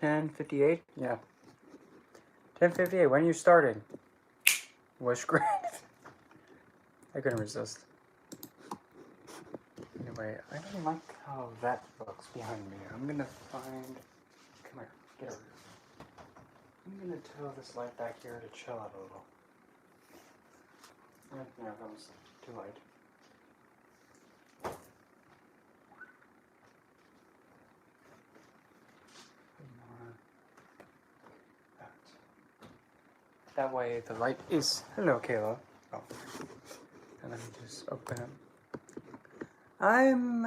10:58? Yeah. 10:58. When are you starting? Was great. I couldn't resist. Anyway, I don't like how that looks behind me. I'm gonna find. Come here. Get over here. I'm gonna tell this light back here to chill out a little. No, that was too light. That way the light is... Hello, Kayla. Oh. And let me just open it. I'm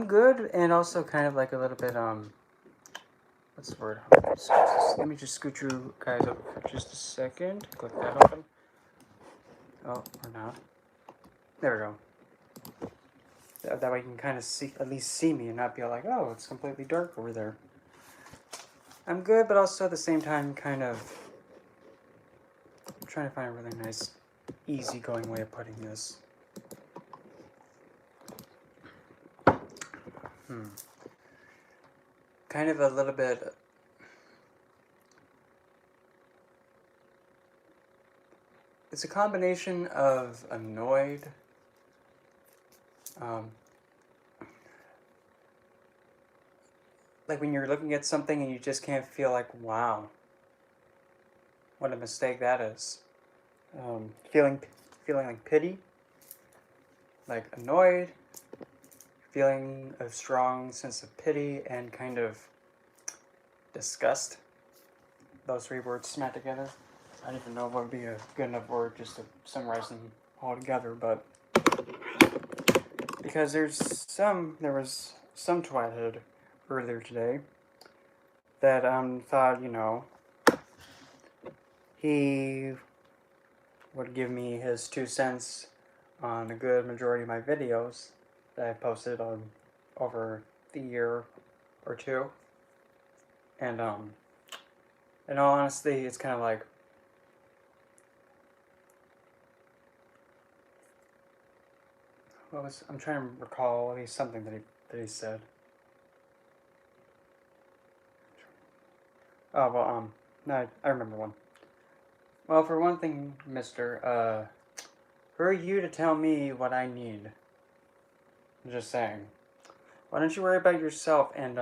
good, and also kind of like a little bit, what's the word? Let me just scoot you guys up for just a second. Click that open. Oh, or not. There we go. That way you can kind of see, at least see me and not be like, oh, it's completely dark over there. I'm good, but also at the same time kind of trying to find a really nice, easygoing way of putting this. Kind of a little bit... It's a combination of annoyed, like when you're looking at something and you just can't feel like, wow, what a mistake that is. Feeling like pity, like annoyed, feeling a strong sense of pity, and kind of disgust. Those three words smacked together. I don't even know what would be a good enough word just to summarize them all together, but because there was some twilight earlier today that thought, he would give me his 2 cents on a good majority of my videos that I posted on over the year or two. And in all honesty, it's kind of like, I'm trying to recall at least something that he said. Oh, well, no, I remember one. Well, for one thing, mister, who are you to tell me what I need? I'm just saying. Why don't you worry about yourself and,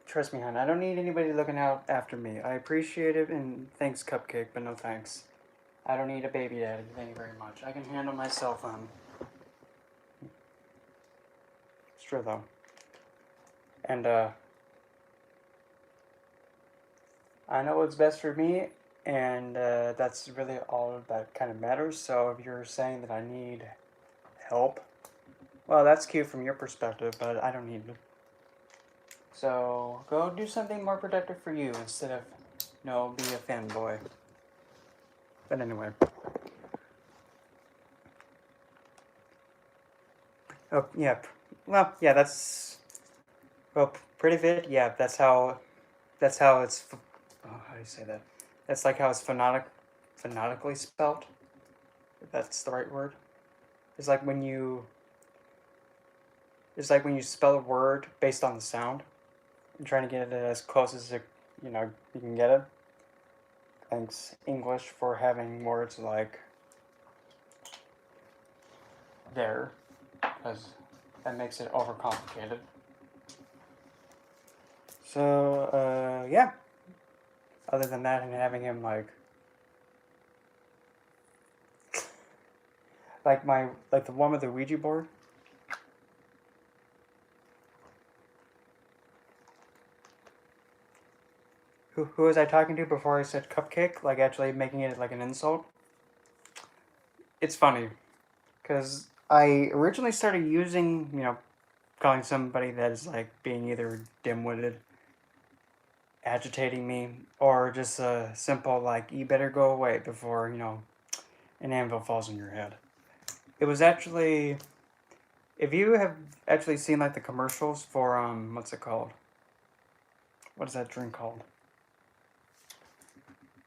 trust me, hon, I don't need anybody looking out after me. I appreciate it, and thanks, Cupcake, but no thanks. I don't need a baby daddy, thank you very much. I can handle myself, It's true, though. And, I know what's best for me, and that's really all that kind of matters. So if you're saying that I need help, well, that's cute from your perspective, but I don't need it. So go do something more productive for you instead of, be a fanboy. But anyway. Oh, yeah. Well, yeah, that's... Well, pretty fit, yeah, that's how it's... Oh, how do you say that? That's like how it's phonetically spelled. If that's the right word. It's like when you spell a word based on the sound. And trying to get it as close as you can get it. Thanks, English, for having words like there, because that makes it overcomplicated. So, yeah. Other than that, and having him like the one with the Ouija board. Who was I talking to before I said cupcake? Like actually making it like an insult? It's funny. Because I originally started using, calling somebody that is like being either dim-witted, agitating me, or just a simple like, you better go away before, an anvil falls on your head. It was actually... If you have actually seen like the commercials for, what's it called? What is that drink called?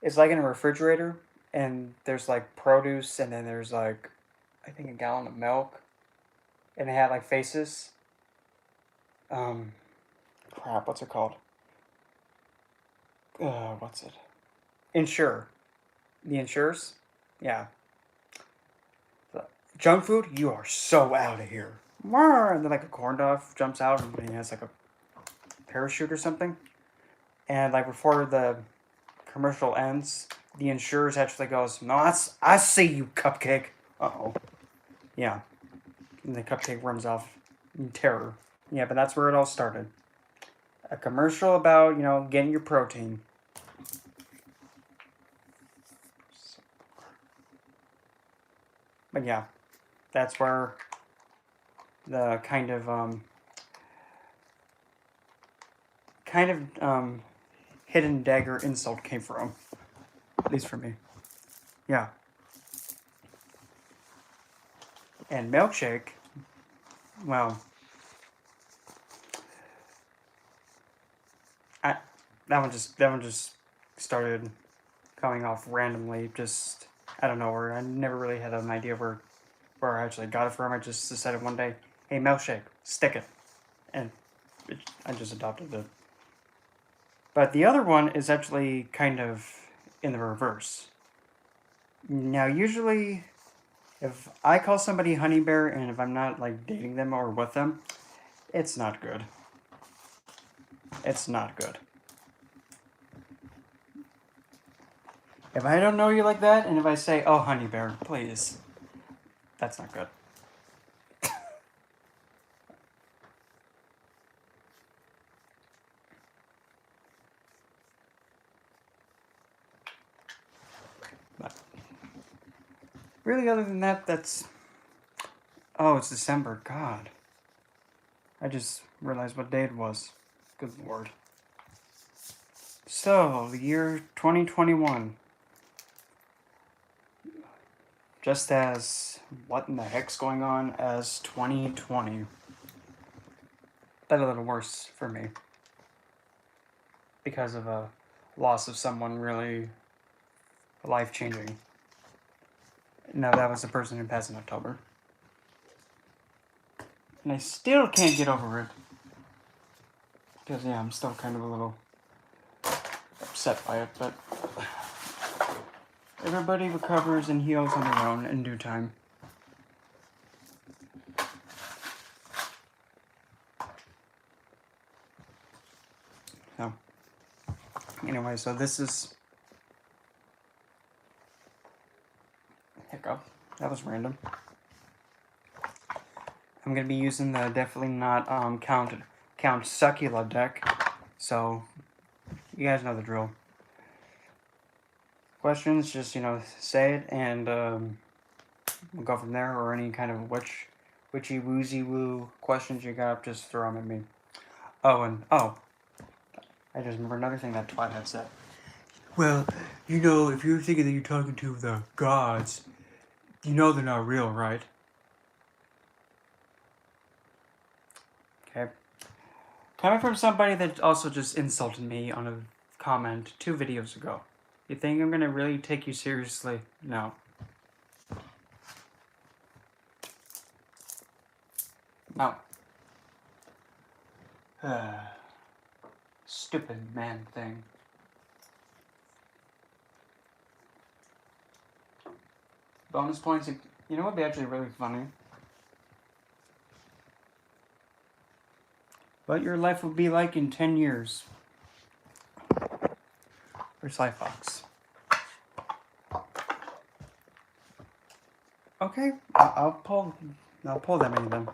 It's like in a refrigerator, and there's like produce, and then there's like, I think a gallon of milk, and they had like faces. Crap, what's it called? What's it? Insure. The insurers? Yeah. Junk food? You are so out of here. And then like a corn dog jumps out and he has like a parachute or something. And like before the commercial ends, the insurers actually goes, "No, I see you, Cupcake." Uh-oh. Yeah. And the Cupcake runs off in terror. Yeah, but that's where it all started. A commercial about, getting your protein. But yeah, that's where the hidden dagger insult came from. At least for me. Yeah. And milkshake, well, that one just started coming off randomly, just out of nowhere. I never really had an idea where I actually got it from. I just decided one day, hey, milkshake, stick it. And I just adopted it. But the other one is actually kind of in the reverse. Now, usually, if I call somebody honey bear and if I'm not like dating them or with them, it's not good. It's not good. If I don't know you like that, and if I say, "Oh, honey bear, please," that's not good. But really, other than that, that's... Oh, it's December. God. I just realized what day it was. Good Lord. So, the year 2021. Just as what in the heck's going on as 2020. But a little worse for me. Because of a loss of someone really life-changing. No, that was the person who passed in October. And I still can't get over it. Because, yeah, I'm still kind of a little upset by it, but everybody recovers and heals on their own in due time. So, anyway, so this is... Hiccup. That was random. I'm going to be using the definitely not Count Succula deck, so you guys know the drill. Questions, just, say it, and we'll go from there, or any kind of witchy woozy woo questions you got, just throw them at me. I just remember another thing that Twat had said. Well, if you're thinking that you're talking to the gods, they're not real, right? Okay. Coming from somebody that also just insulted me on a comment 2 videos ago. You think I'm gonna really take you seriously? No. No. Stupid man thing. Bonus points, you know what would be actually really funny? What your life will be like in 10 years. For Slyfox. Okay, I'll pull that many of them.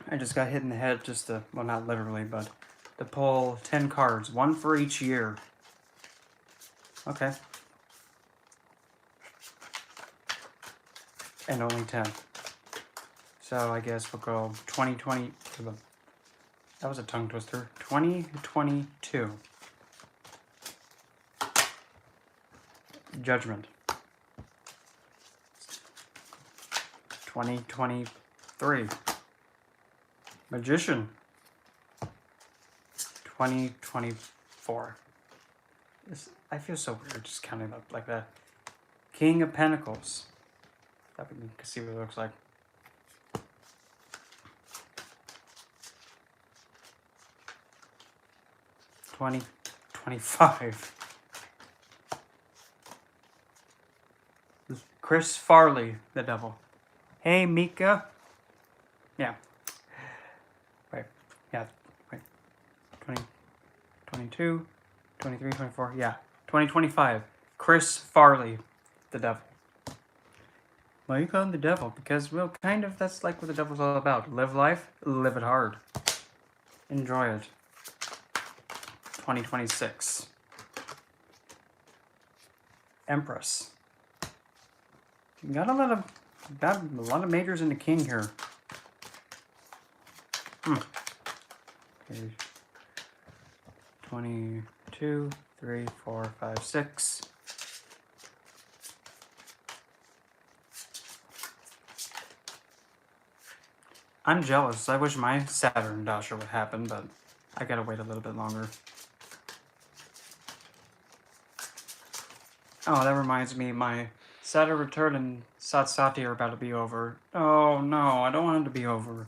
I just got hit in the head just to, well, not literally, but to pull 10 cards, 1 for each year. Okay. And only 10. So I guess we'll go 2020. That was a tongue twister. 2022. Judgment. 2023. Magician. 2024. I feel so weird just counting up like that. King of Pentacles. That we can see what it looks like. 2025. Chris Farley, the devil. Hey, Mika. Yeah. Wait. Yeah. Wait. 20, 22, 23, 24. Yeah. 2025. Chris Farley, the devil. Why you call him the devil? Because, well, kind of, that's like what the devil's all about. Live life, live it hard. Enjoy it. 2026. Empress. You got a lot of majors in the king here. Okay. 22, 3, 4, 5, 6. I'm jealous. I wish my Saturn Dasher would happen, but I gotta wait a little bit longer. Oh, that reminds me, my Saturn return and Satsati are about to be over. Oh no, I don't want it to be over.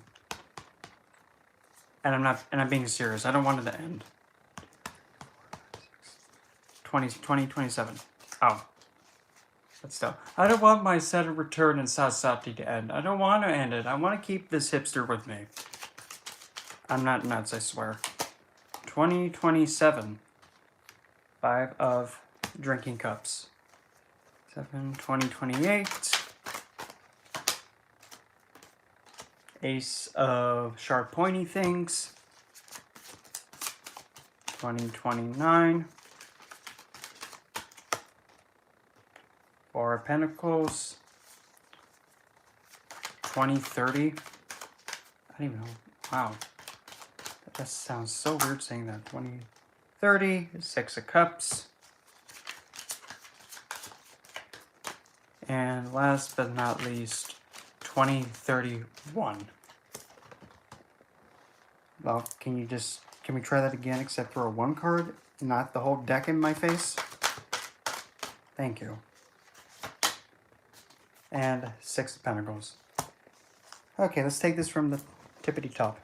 And I'm being serious. I don't want it to end. 27. Oh. But still, I don't want my Saturn return and Satsati to end. I don't want to end it. I want to keep this hipster with me. I'm not nuts, I swear. 2027. 5 of drinking cups. 7, 2028. Ace of sharp pointy things. 2029. 4 of Pentacles. 2030. I don't even know. Wow. That just sounds so weird saying that. 2030. 6 of Cups. And last but not least, 2031. Well, can we try that again except for a 1 card? Not the whole deck in my face? Thank you. And 6 of Pentacles. Okay, let's take this from the tippity top.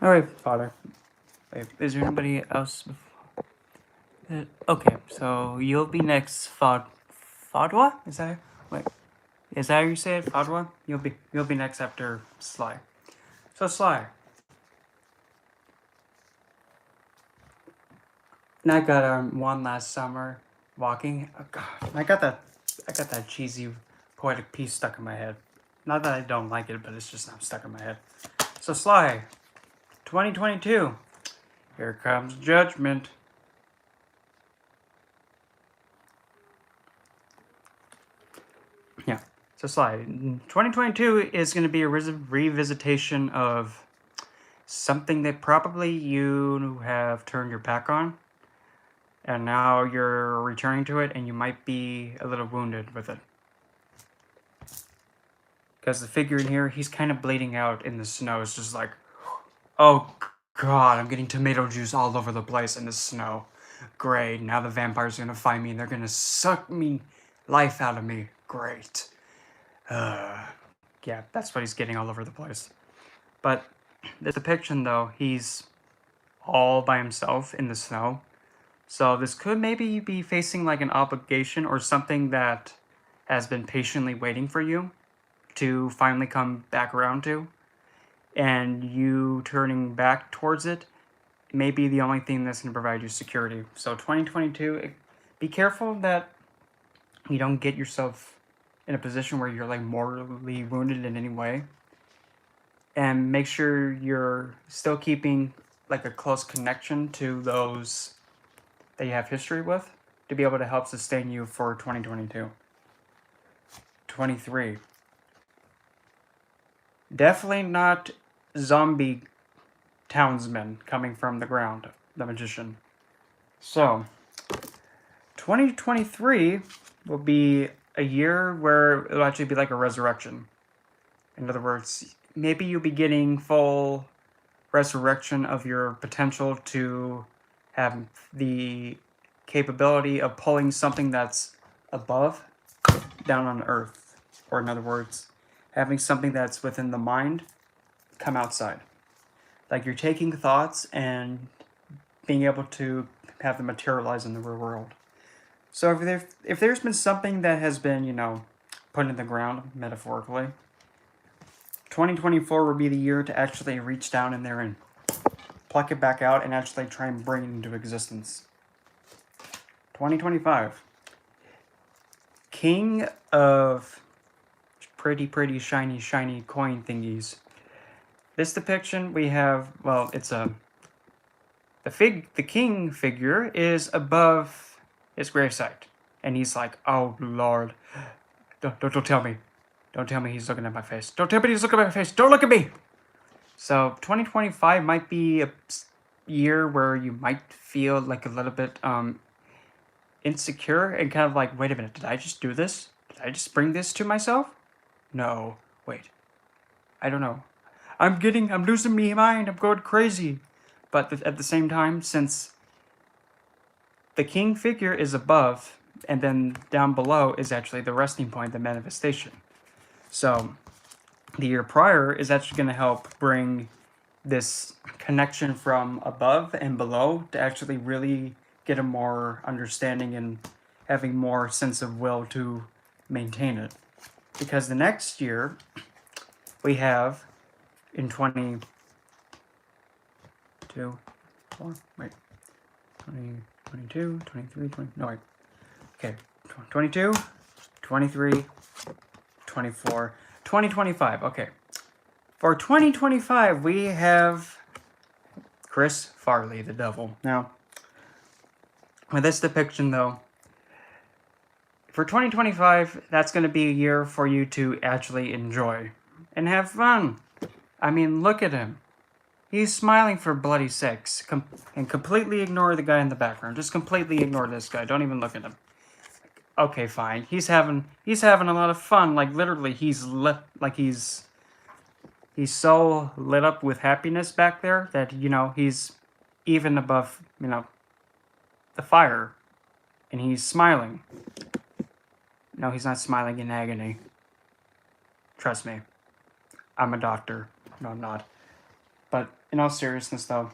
Alright, Father. Wait, is there anybody else before? Okay, so you'll be next, Fadwa? Is that it? Wait. Is that how you say it? Fadwa? You'll be next after Sly. So Sly. And I got one last summer walking. Oh, God, I got that cheesy poetic piece stuck in my head. Not that I don't like it, but it's just not stuck in my head. So Sly, 2022. Here comes judgment. Yeah. So Sly, 2022 is going to be a revisitation of something that probably you have turned your back on. And now you're returning to it, and you might be a little wounded with it. Because the figure in here, he's kind of bleeding out in the snow. It's just like, oh God, I'm getting tomato juice all over the place in the snow. Great, now the vampires are going to find me, and they're going to suck me life out of me. Great. Yeah, that's what he's getting all over the place. But the depiction, though, he's all by himself in the snow. So this could maybe be facing like an obligation or something that has been patiently waiting for you to finally come back around to. And you turning back towards it may be the only thing that's going to provide you security. So 2022, be careful that you don't get yourself in a position where you're like mortally wounded in any way. And make sure you're still keeping like a close connection to those that you have history with to be able to help sustain you for 2022. 23. Definitely not zombie townsmen coming from the ground, the magician. So, 2023 will be a year where it'll actually be like a resurrection. In other words, maybe you'll be getting full resurrection of your potential to have the capability of pulling something that's above down on earth. Or in other words, having something that's within the mind come outside. Like you're taking thoughts and being able to have them materialize in the real world. So if there's been something that has been, put in the ground, metaphorically, 2024 will be the year to actually reach down in there and pluck it back out and actually try and bring it into existence. 2025. King of pretty shiny coin thingies. This depiction we have, well, it's the king figure is above his gravesite, and he's like, "Oh Lord, don't tell me, don't tell me he's looking at my face. Don't tell me he's looking at my face. Don't look at me." So 2025 might be a year where you might feel like a little bit insecure and kind of like, wait a minute, did I just do this? Did I just bring this to myself? No, wait, I don't know. I'm losing my mind. I'm going crazy. But at the same time, since the king figure is above, and then down below is actually the resting point, the manifestation. So the year prior is actually going to help bring this connection from above and below to actually really get a more understanding and having more sense of will to maintain it. Because the next year we have in 22, 23, 20, no wait, okay, 22, 23, 24, 2025, okay. For 2025, we have Chris Farley, the devil. Now, with this depiction though, for 2025, that's going to be a year for you to actually enjoy and have fun. I mean, look at him. He's smiling for bloody sakes. And completely ignore the guy in the background. Just completely ignore this guy. Don't even look at him. Okay, fine. He's having a lot of fun. Like literally, he's so lit up with happiness back there that he's even above the fire, and he's smiling. No, he's not smiling in agony. Trust me. I'm a doctor. No, I'm not. But in all seriousness, though,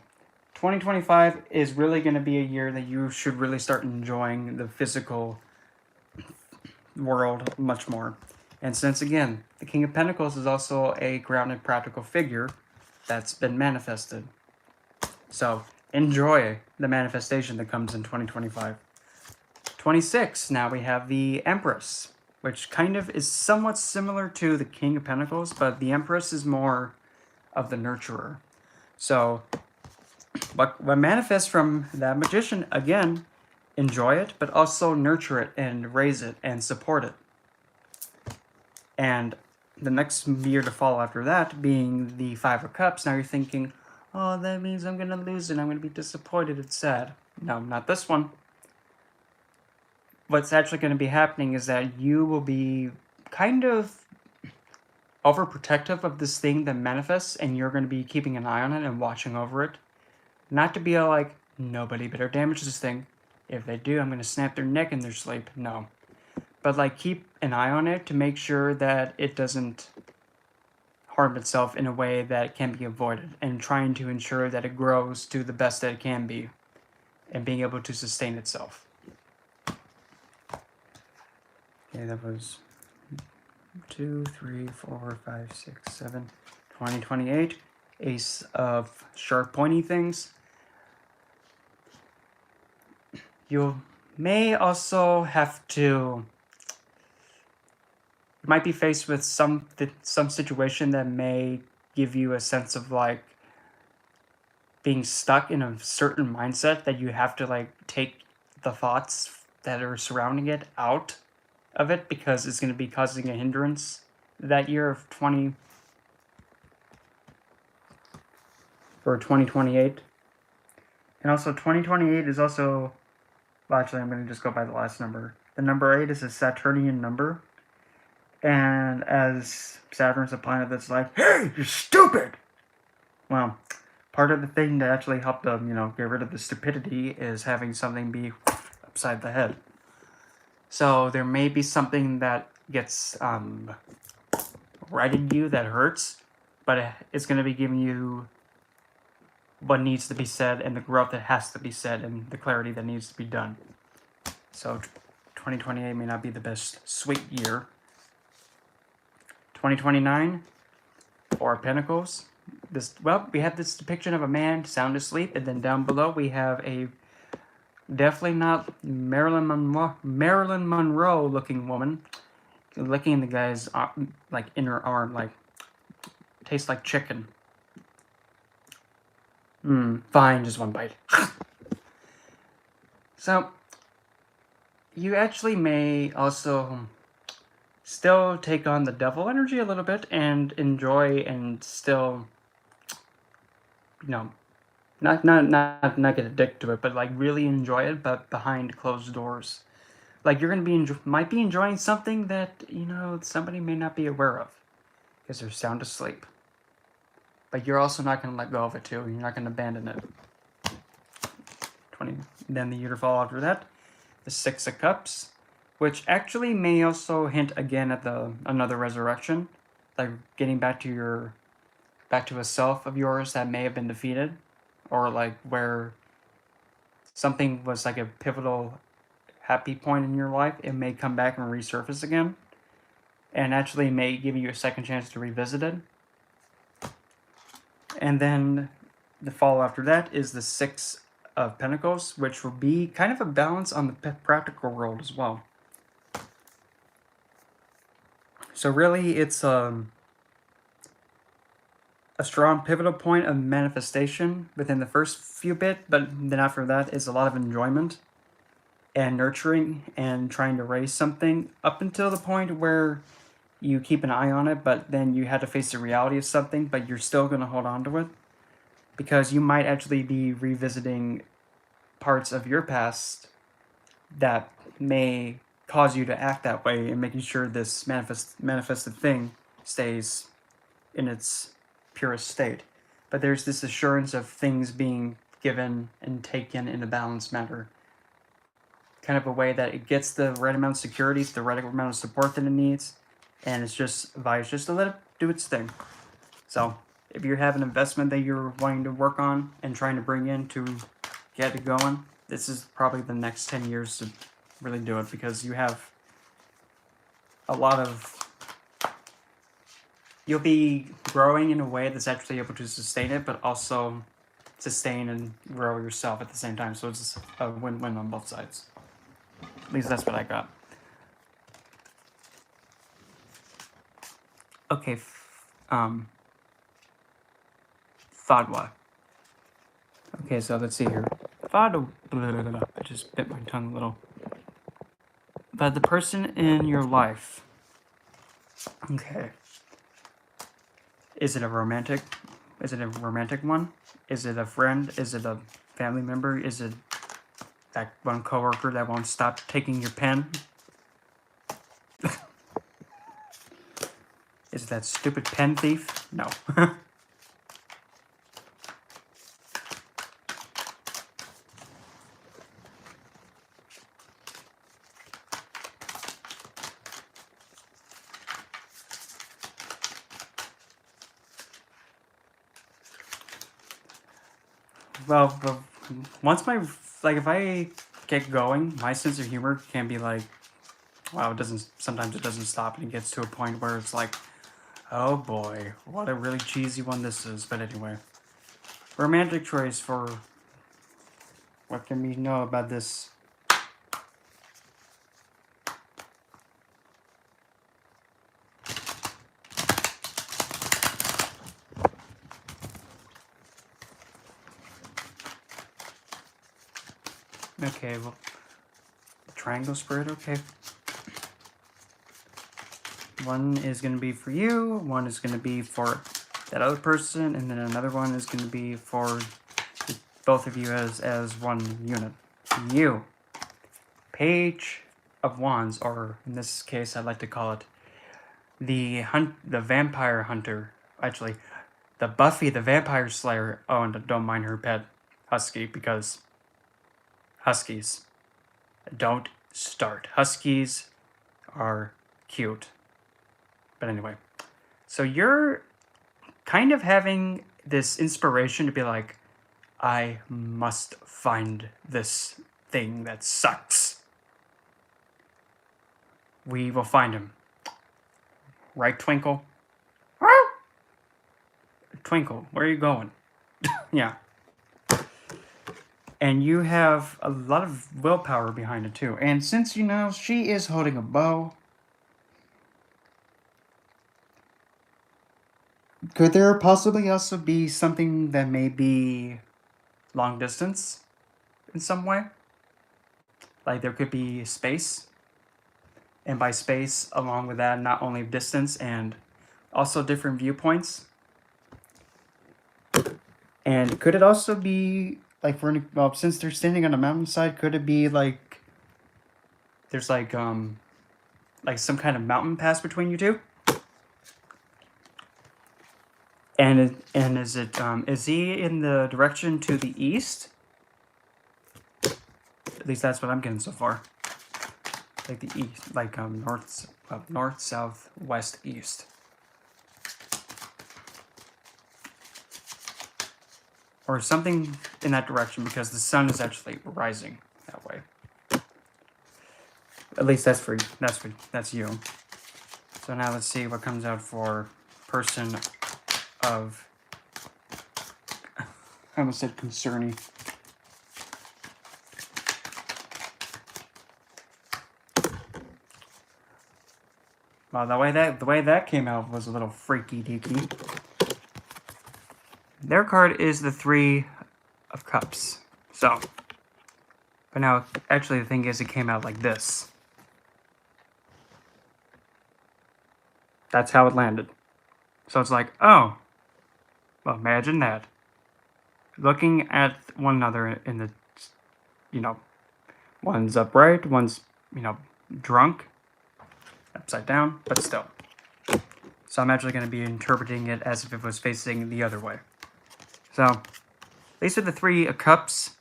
2025 is really going to be a year that you should really start enjoying the physical world much more. And since, again, the King of Pentacles is also a grounded, practical figure that's been manifested. So, enjoy the manifestation that comes in 2025. 26, now we have the Empress, which kind of is somewhat similar to the King of Pentacles, but the Empress is more of the nurturer. So, what manifests from that magician, again, enjoy it, but also nurture it and raise it and support it. And the next year to follow after that being the Five of Cups, now you're thinking, oh, that means I'm going to lose it, I'm going to be disappointed, it's sad. No, not this one. What's actually going to be happening is that you will be kind of overprotective of this thing that manifests, and you're going to be keeping an eye on it and watching over it. Not to be all like, nobody better damage this thing. If they do, I'm going to snap their neck in their sleep. No. But like, keep an eye on it to make sure that it doesn't harm itself in a way that can be avoided, and trying to ensure that it grows to the best that it can be and being able to sustain itself. Okay, that was 2, 3, 4, 5, 6, 7, 20, 28. Ace of sharp pointy things. You may also have to, you might be faced with some situation that may give you a sense of like being stuck in a certain mindset that you have to like take the thoughts that are surrounding it out of it, because it's going to be causing a hindrance that year of 2028. And also 2028 is also, well, actually I'm going to just go by the last number. The number 8 is a Saturnian number, and as Saturn's a planet that's like, hey, you're stupid! Well, part of the thing to actually help them, get rid of the stupidity is having something be upside the head. So there may be something that gets right at you that hurts, but it's going to be giving you what needs to be said and the growth that has to be said and the clarity that needs to be done. So 2028 may not be the best sweet year. 2029, Four of Pentacles. We have this depiction of a man sound asleep, and then down below we have a definitely not Marilyn Monroe looking woman licking the guy's like inner arm, like tastes like chicken. Fine, just one bite. So you actually may also still take on the devil energy a little bit and enjoy and still, not get addicted to it, but like really enjoy it, but behind closed doors. Like you're gonna might be enjoying something that somebody may not be aware of because they're sound asleep. But you're also not gonna let go of it too. You're not gonna abandon it. 20. Then the year to fall after that, the Six of Cups, which actually may also hint again at another resurrection, like getting back to a self of yours that may have been defeated, or like where something was like a pivotal happy point in your life. It may come back and resurface again, and actually may give you a second chance to revisit it. And then the fall after that is the Six of Pentacles, which will be kind of a balance on the practical world as well. So really, it's a strong pivotal point of manifestation within the first few bit, but then after that is a lot of enjoyment and nurturing and trying to raise something up until the point where you keep an eye on it, but then you had to face the reality of something, but you're still going to hold on to it because you might actually be revisiting parts of your past that may cause you to act that way and making sure this manifested thing stays in its purest state. But there's this assurance of things being given and taken in a balanced manner. Kind of a way that it gets the right amount of security, the right amount of support that it needs, and it's just advised just to let it do its thing. So if you have an investment that you're wanting to work on and trying to bring in to get it going, this is probably the next 10 years to really do it, because you have a lot of... You'll be growing in a way that's actually able to sustain it, but also sustain and grow yourself at the same time. So it's a win-win on both sides. At least that's what I got. Okay, Fadwa. Okay, so let's see here. Fadwa. I just bit my tongue a little. But the person in your life. Okay. Is it a romantic? Is it a romantic one? Is it a friend? Is it a family member? Is it that one coworker that won't stop taking your pen? Is it that stupid pen thief? No. Well, once if I get going, my sense of humor can be like, wow, sometimes it doesn't stop, and it gets to a point where it's like, oh boy, what a really cheesy one this is. But anyway, romantic choice for what can we know about this? Okay, well, triangle spirit, okay. One is going to be for you, one is going to be for that other person, and then another one is going to be for both of you as one unit. You. Page of Wands, or in this case, I'd like to call it the vampire hunter. Actually, the Buffy the Vampire Slayer. Oh, and don't mind her pet, Husky, because Huskies. don't start. Huskies are cute. But anyway, so you're kind of having this inspiration to be like, I must find this thing that sucks. We will find him. Right, Twinkle? Twinkle, where are you going? Yeah. And you have a lot of willpower behind it too. And since you know she is holding a bow, could there possibly also be something that may be long distance in some way? Like there could be space. And by space, along with that, not only distance and also different viewpoints. And could it also be like well, since they're standing on a mountainside, could it be like there's like some kind of mountain pass between you two? And is he in the direction to the east? At least that's what I'm getting so far. Like the east, like north, south, west, east. Or something in that direction, because the sun is actually rising that way. At least that's you. So now let's see what comes out for person of, I almost said concerning. Well, the way that came out was a little freaky deaky. Their card is the Three of Cups. So, but now actually the thing is, it came out like this. That's how it landed. So it's like, oh, well, imagine that. Looking at one another in the, one's upright, one's, drunk, upside down, but still. So I'm actually going to be interpreting it as if it was facing the other way. So, these are the Three of Cups.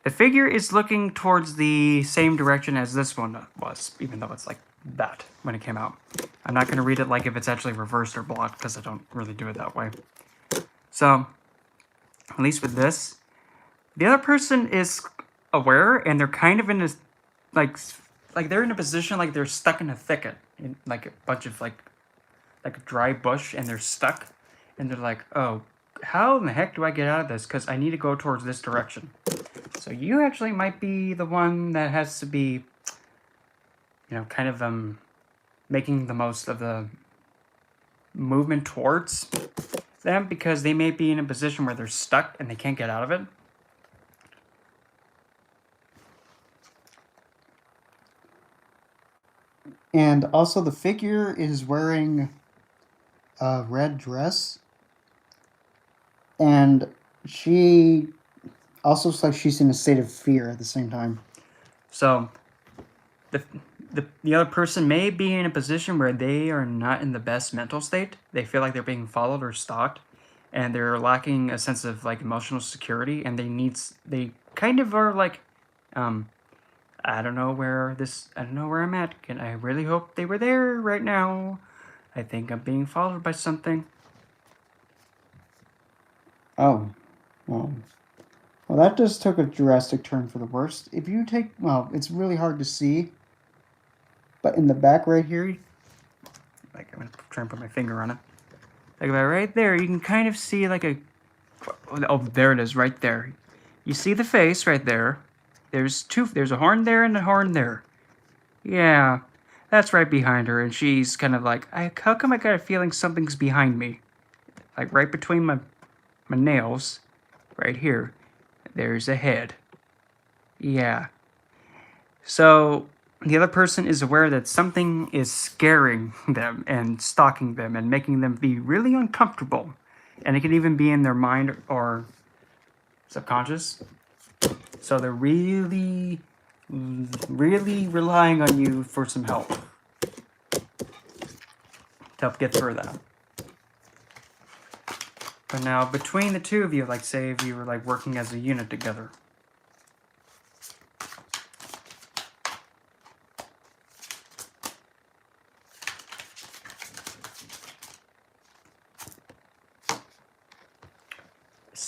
The figure is looking towards the same direction as this one was, even though it's like that when it came out. I'm not going to read it like if it's actually reversed or blocked, because I don't really do it that way. So, at least with this, the other person is aware, and they're kind of in this, like they're in a position like they're stuck in a thicket, in like a bunch of like a dry bush, and they're stuck, and they're like, oh, how in the heck do I get out of this? Because I need to go towards this direction. So you actually might be the one that has to be, kind of making the most of the movement towards them, because they may be in a position where they're stuck and they can't get out of it. And also the figure is wearing a red dress. And she also looks like she's in a state of fear at the same time. So, the other person may be in a position where they are not in the best mental state. They feel like they're being followed or stalked, and they're lacking a sense of like emotional security, and they kind of are like, I don't know where I'm at. I really hope they were there right now. I think I'm being followed by something. Oh, well, that just took a drastic turn for the worst. If you take, well, it's really hard to see, but in the back right here, like I'm gonna try and put my finger on it. Like about right there, you can kind of see like oh, there it is, right there. You see the face right there. There's a horn there and a horn there. Yeah, that's right behind her, and she's kind of like, how come I got a feeling something's behind me? Like right between my nails, right here, there's a head. Yeah. So the other person is aware that something is scaring them and stalking them and making them be really uncomfortable. And it can even be in their mind or subconscious. So they're really, really relying on you for some help to help get through that. But now, between the two of you, like say if you were like working as a unit together,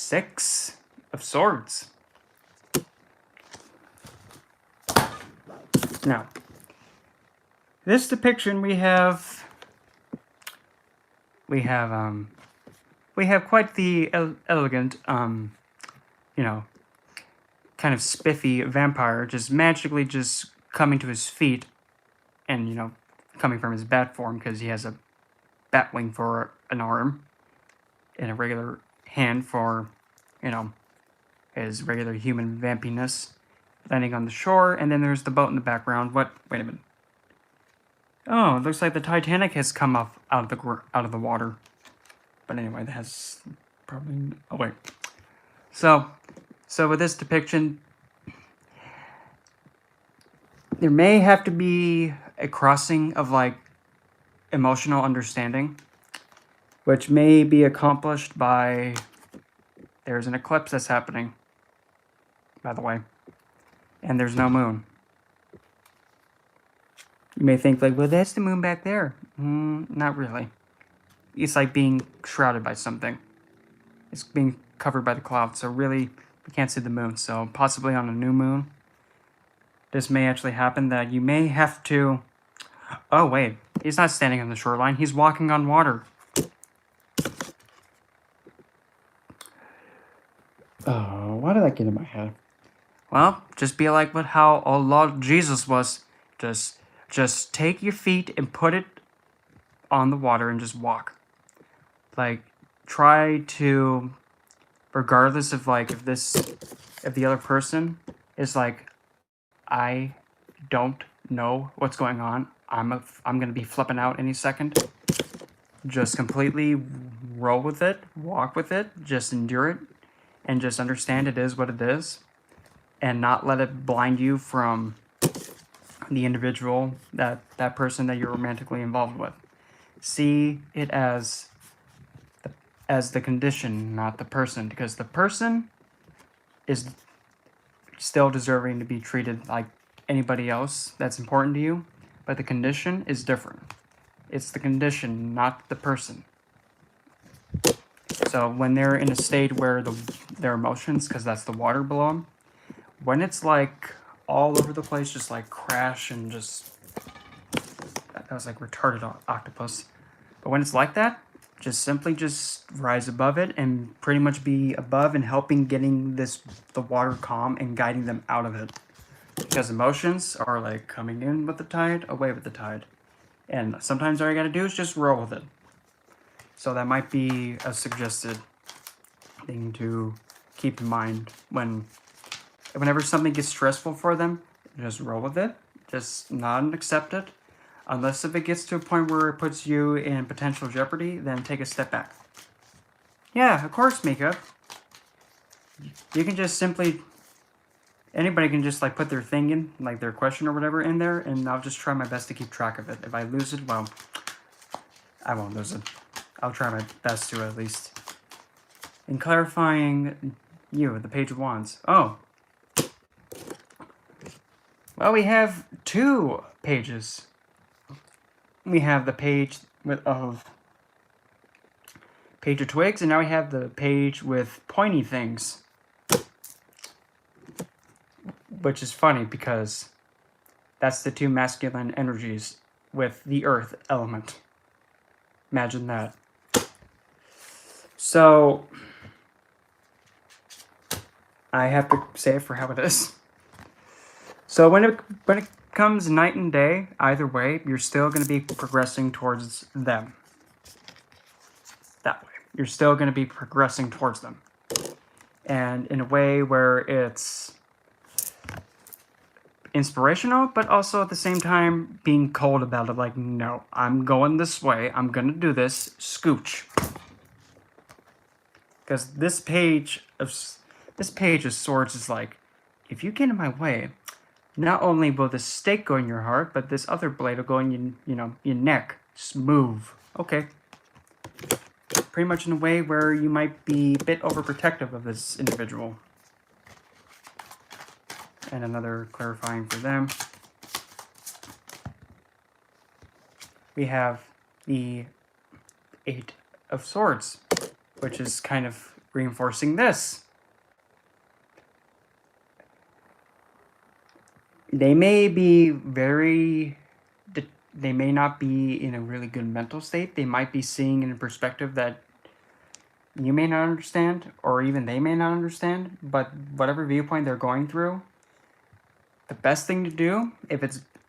6 of Swords. Now, this depiction we have quite the elegant, you know, kind of spiffy vampire just magically just coming to his feet and, you know, coming from his bat form because he has a bat wing for an arm and a regular hand for, you know, his regular human vampiness, landing on the shore. And then there's the boat in the background. What? Wait a minute. Oh, it looks like the Titanic has come up out of the water. But anyway, that has probably... Oh, wait. So with this depiction, there may have to be a crossing of, like, emotional understanding, which may be accomplished by... There's an eclipse that's happening, by the way. And there's no moon. You may think, like, well, that's the moon back there. Not really. It's like being shrouded by something. It's being covered by the clouds, so really, we can't see the moon. So possibly on a new moon, this may actually happen, that you may have to... Oh, wait. He's not standing on the shoreline. He's walking on water. Oh, why did that get in my head? Well, just be like what how our Lord Jesus was. Just take your feet and put it on the water and just walk. Like, try to, regardless of, like, if the other person is like, I don't know what's going on, I'm gonna be flipping out any second. Just completely roll with it, walk with it, just endure it, and just understand it is what it is, and not let it blind you from the individual, that person that you're romantically involved with. See it as the condition, not the person, because the person is still deserving to be treated like anybody else that's important to you, but the condition is different. It's the condition, not the person. So when they're in a state where their emotions, because that's the water below them, when it's like all over the place, just like crash and just... That was like retarded octopus. But when it's like that, just simply just rise above it and pretty much be above and helping getting the water calm and guiding them out of it. Because emotions are like coming in with the tide, away with the tide. And sometimes all you gotta do is just roll with it. So that might be a suggested thing to keep in mind whenever something gets stressful for them. Just roll with it. Just nod and accept it. Unless if it gets to a point where it puts you in potential jeopardy, then take a step back. Yeah, of course, Mika. You can just simply... Anybody can just, like, put their thing in, like their question or whatever in there, and I'll just try my best to keep track of it. If I lose it, well, I won't lose it. I'll try my best to, at least. In clarifying the Page of Wands. Oh. Well, we have 2 pages. We have the page of Twigs, and now we have the page with pointy things. Which is funny because that's the 2 masculine energies with the earth element. Imagine that. So, I have to say it for how it is. So when it comes night and day, either way, you're still going to be progressing towards them. That way. You're still going to be progressing towards them. And in a way where it's inspirational, but also at the same time being cold about it. Like, no, I'm going this way. I'm going to do this. Scooch. Because this page of swords is like, if you get in my way, not only will this stake go in your heart, but this other blade will go in your neck. Just move. Okay. Pretty much in a way where you might be a bit overprotective of this individual. And another clarifying for them. We have the 8 of Swords, which is kind of reinforcing this. They may be they may not be in a really good mental state. They might be seeing in a perspective that you may not understand, or even they may not understand, but whatever viewpoint they're going through, the best thing to do, if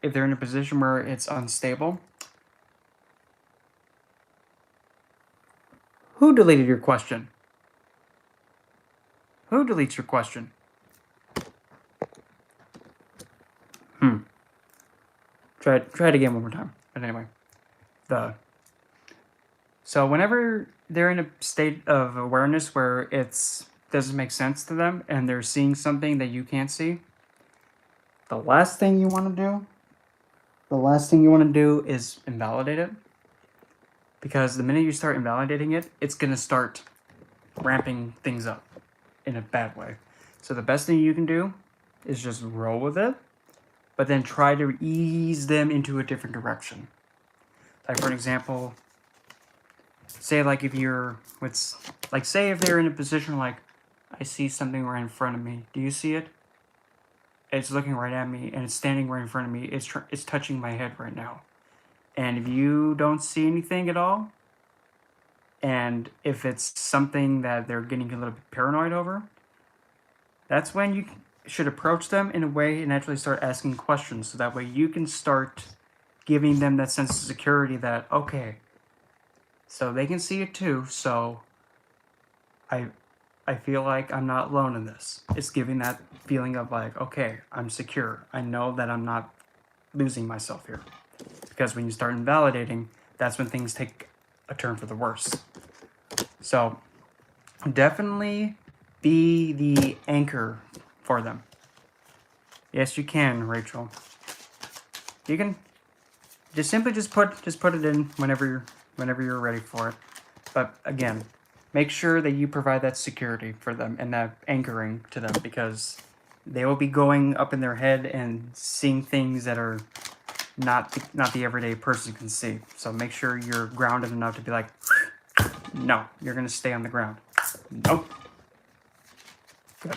they're in a position where it's unstable. Who deleted your question? Who deletes your question? Try it again one more time. But anyway, so whenever they're in a state of awareness where it doesn't make sense to them and they're seeing something that you can't see, the last thing you want to do is invalidate it. Because the minute you start invalidating it, it's going to start ramping things up in a bad way. So the best thing you can do is just roll with it, but then try to ease them into a different direction. Like, for an example, say like if they're in a position like, I see something right in front of me. Do you see it? It's looking right at me and it's standing right in front of me. It's touching my head right now. And if you don't see anything at all, and if it's something that they're getting a little bit paranoid over, that's when you should approach them in a way and actually start asking questions. So that way you can start giving them that sense of security that, okay, so they can see it too. So I feel like I'm not alone in this. It's giving that feeling of like, okay, I'm secure. I know that I'm not losing myself here. Because when you start invalidating, that's when things take a turn for the worse. So definitely be the anchor for them. Yes, you can, Rachel. You can just put it in whenever you're ready for it. But again, make sure that you provide that security for them and that anchoring to them, because they will be going up in their head and seeing things that are not the everyday person can see. So make sure you're grounded enough to be like, no, you're going to stay on the ground. Nope. Good.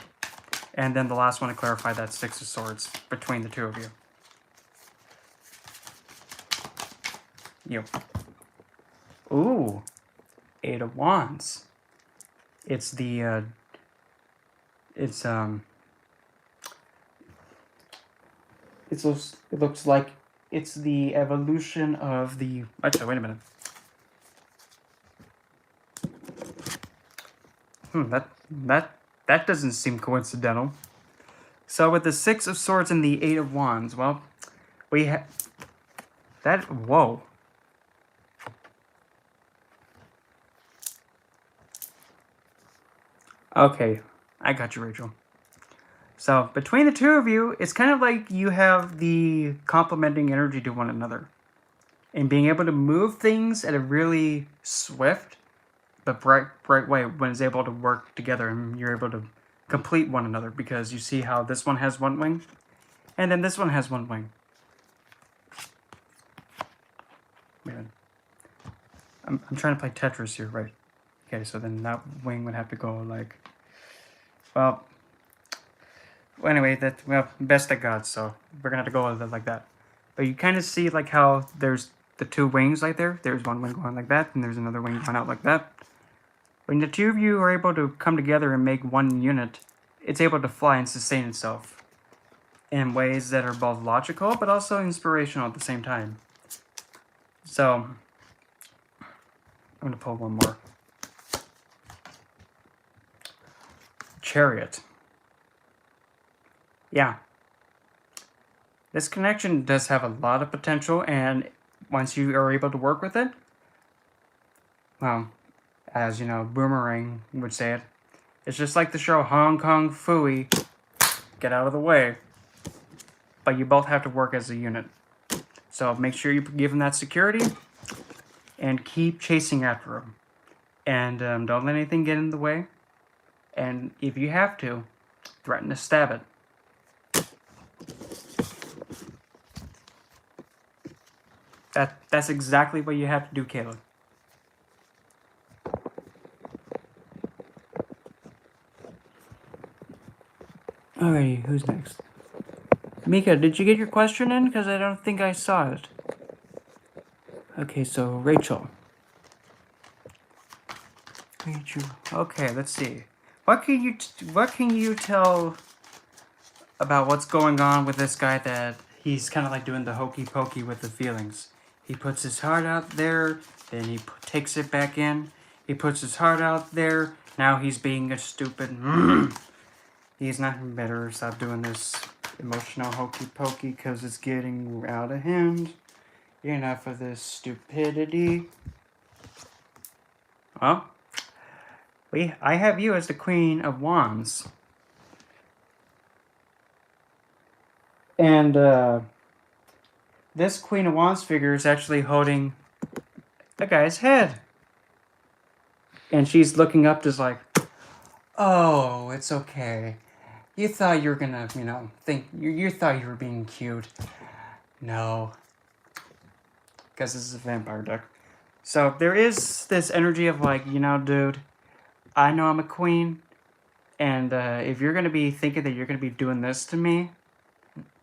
And then the last one to clarify that Six of Swords between the two of you. You. Ooh. Eight of Wands. It looks like it's the evolution of the... Actually, wait a minute. That doesn't seem coincidental. So with the Six of Swords and the Eight of Wands, well, we have... That... Whoa. Okay, I got you, Rachel. So, between the two of you, it's kind of like you have the complementing energy to one another. And being able to move things at a really swift but bright way when it's able to work together and you're able to complete one another, because you see how this one has one wing and then this one has one wing. Man, I'm trying to play Tetris here, right? Okay, so then that wing would have to go like... Well, anyway, best I got, so we're gonna have to go with it like that. But you kind of see like how there's the two wings right there. There's one wing going like that, and there's another wing going out like that. When the two of you are able to come together and make one unit, it's able to fly and sustain itself in ways that are both logical but also inspirational at the same time. So, I'm going to pull one more. Chariot. Yeah. This connection does have a lot of potential, and once you are able to work with it, well, as you know, Boomerang would say it, it's just like the show Hong Kong Phooey, get out of the way. But you both have to work as a unit. So make sure you give them that security and keep chasing after them. And don't let anything get in the way. And if you have to, threaten to stab it. That's exactly what you have to do, Caleb. Alrighty, who's next? Mika, did you get your question in? Because I don't think I saw it. Okay, so Rachel. Rachel. Okay, let's see. What can you tell about what's going on with this guy that he's kind of like doing the hokey pokey with the feelings? He puts his heart out there, then he takes it back in. He puts his heart out there. Now he's being a stupid. He's not better. Stop doing this emotional hokey pokey because it's getting out of hand. Enough of this stupidity. Well, I have you as the Queen of Wands. And this Queen of Wands figure is actually holding a guy's head. And she's looking up just like, oh, it's okay. You thought you were gonna, you thought you were being cute. No. Because this is a vampire deck. So there is this energy of like, dude, I know I'm a queen. And if you're gonna be thinking that you're gonna be doing this to me,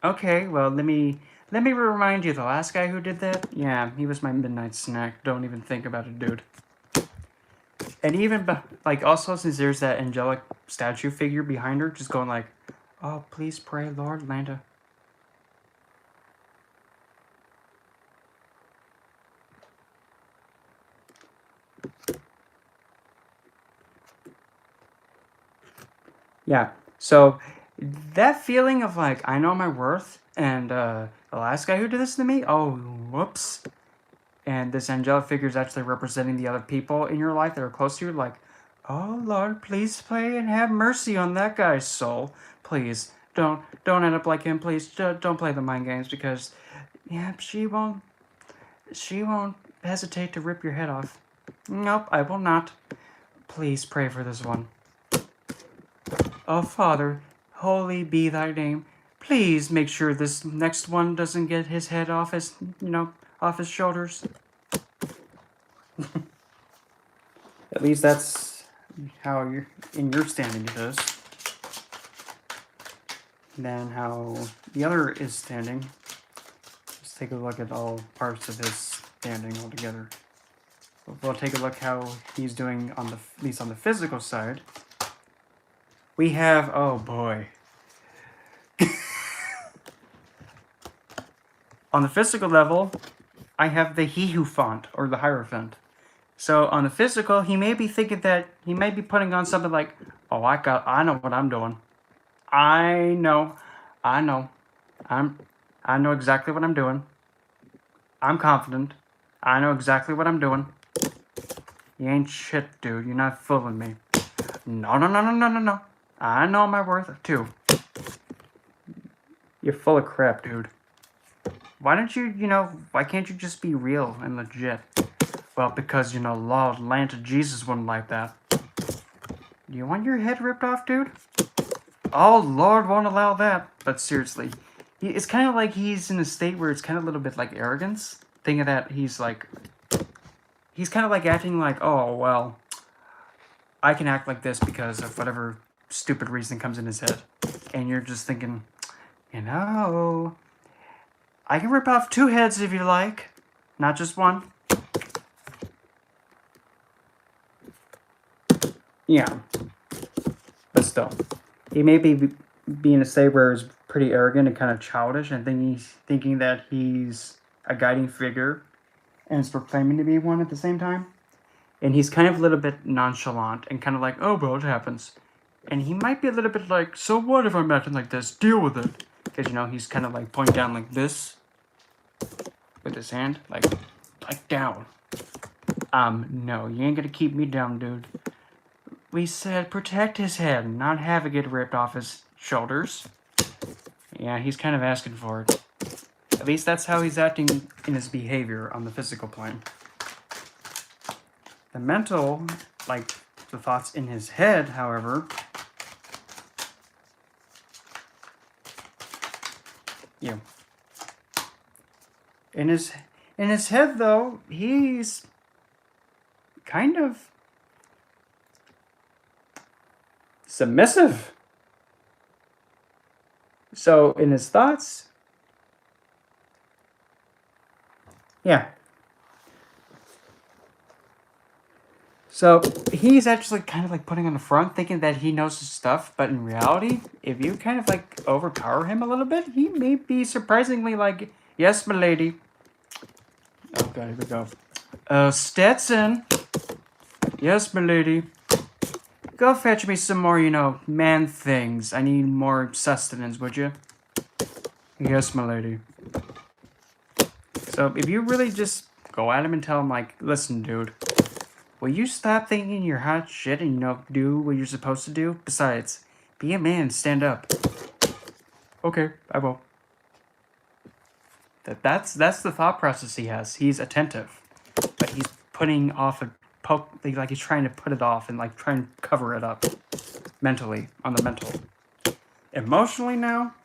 okay, well, let me remind you, the last guy who did that, yeah, he was my midnight snack. Don't even think about it, dude. And even, like, also, since there's that angelic statue figure behind her, just going like, oh, please pray, Lord, Lanta. Yeah, so that feeling of like, I know my worth, and the last guy who did this to me, oh, whoops. And this angelic figure is actually representing the other people in your life that are close to you, like, oh, Lord, please pray and have mercy on that guy's soul. Please, don't end up like him. Please, don't play the mind games, because, yeah, she won't hesitate to rip your head off. Nope, I will not. Please pray for this one. Oh, Father, holy be thy name. Please make sure this next one doesn't get his head off his, off his shoulders. At least that's how you're in your standing it is. Then how the other is standing. Let's take a look at all parts of his standing altogether. We'll take a look how he's doing on at least on the physical side. We have, oh boy. On the physical level, I have the He Who font, or the Hierophant. So on the physical, he may be thinking that he may be putting on something like, oh, I know what I'm doing. I know exactly what I'm doing. I'm confident. I know exactly what I'm doing. You ain't shit, dude. You're not fooling me. No. I know my worth too. You're full of crap, dude. Why don't you, why can't you just be real and legit? Well, because, Lord Lanta Jesus wouldn't like that. You want your head ripped off, dude? Oh, Lord won't allow that. But seriously, it's kind of like he's in a state where it's kind of a little bit like arrogance. Thinking that he's kind of like acting like, oh, well, I can act like this because of whatever stupid reason comes in his head. And you're just thinking, I can rip off 2 heads if you like, not just one. Yeah, but still, he may be being a saber is pretty arrogant and kind of childish, and thinking that he's a guiding figure, and is proclaiming to be one at the same time. And he's kind of a little bit nonchalant and kind of like, oh, well, it happens. And he might be a little bit like, so what if I'm acting like this? Deal with it. Because, he's kind of like pointing down like this with his hand, like down. No, you ain't gonna keep me down, dude. We said protect his head, not have it get ripped off his shoulders. Yeah, he's kind of asking for it. At least that's how he's acting in his behavior on the physical plane. The mental, like the thoughts in his head, however, yeah. In his head, though, he's kind of submissive. So in his thoughts, yeah. So he's actually kind of like putting on the front, thinking that he knows his stuff, but in reality, if you kind of like overpower him a little bit, he may be surprisingly like, yes, milady. Oh god, here we go. Stetson. Yes, milady. Go fetch me some more, man things. I need more sustenance, would you? Yes, milady. So if you really just go at him and tell him like, listen, dude, will you stop thinking you're hot shit and do what you're supposed to do? Besides, be a man, stand up. Okay, I will. That's the thought process he has. He's attentive, but he's putting off like he's trying to put it off and like trying to cover it up mentally on the mental. Emotionally now,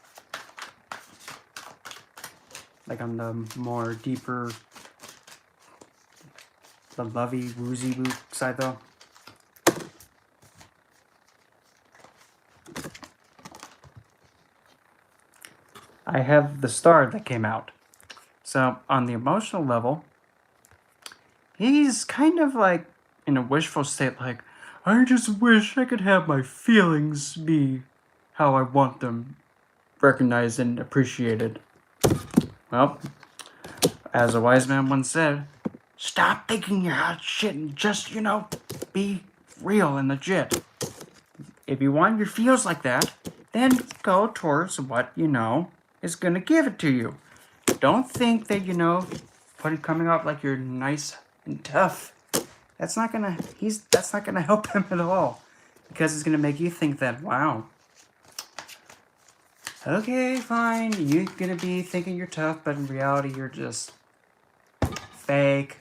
like on the more deeper, the lovey woozy woo side though. I have the star that came out. So on the emotional level, he's kind of like in a wishful state, like, I just wish I could have my feelings be how I want them recognized and appreciated. Well, as a wise man once said, stop thinking you're hot shit and just, be real and legit. If you want your feels like that, then go towards what is gonna give it to you. Don't think that coming up like you're nice and tough. That's not gonna help him at all, because it's gonna make you think that, wow, okay, fine, you're gonna be thinking you're tough, but in reality you're just fake,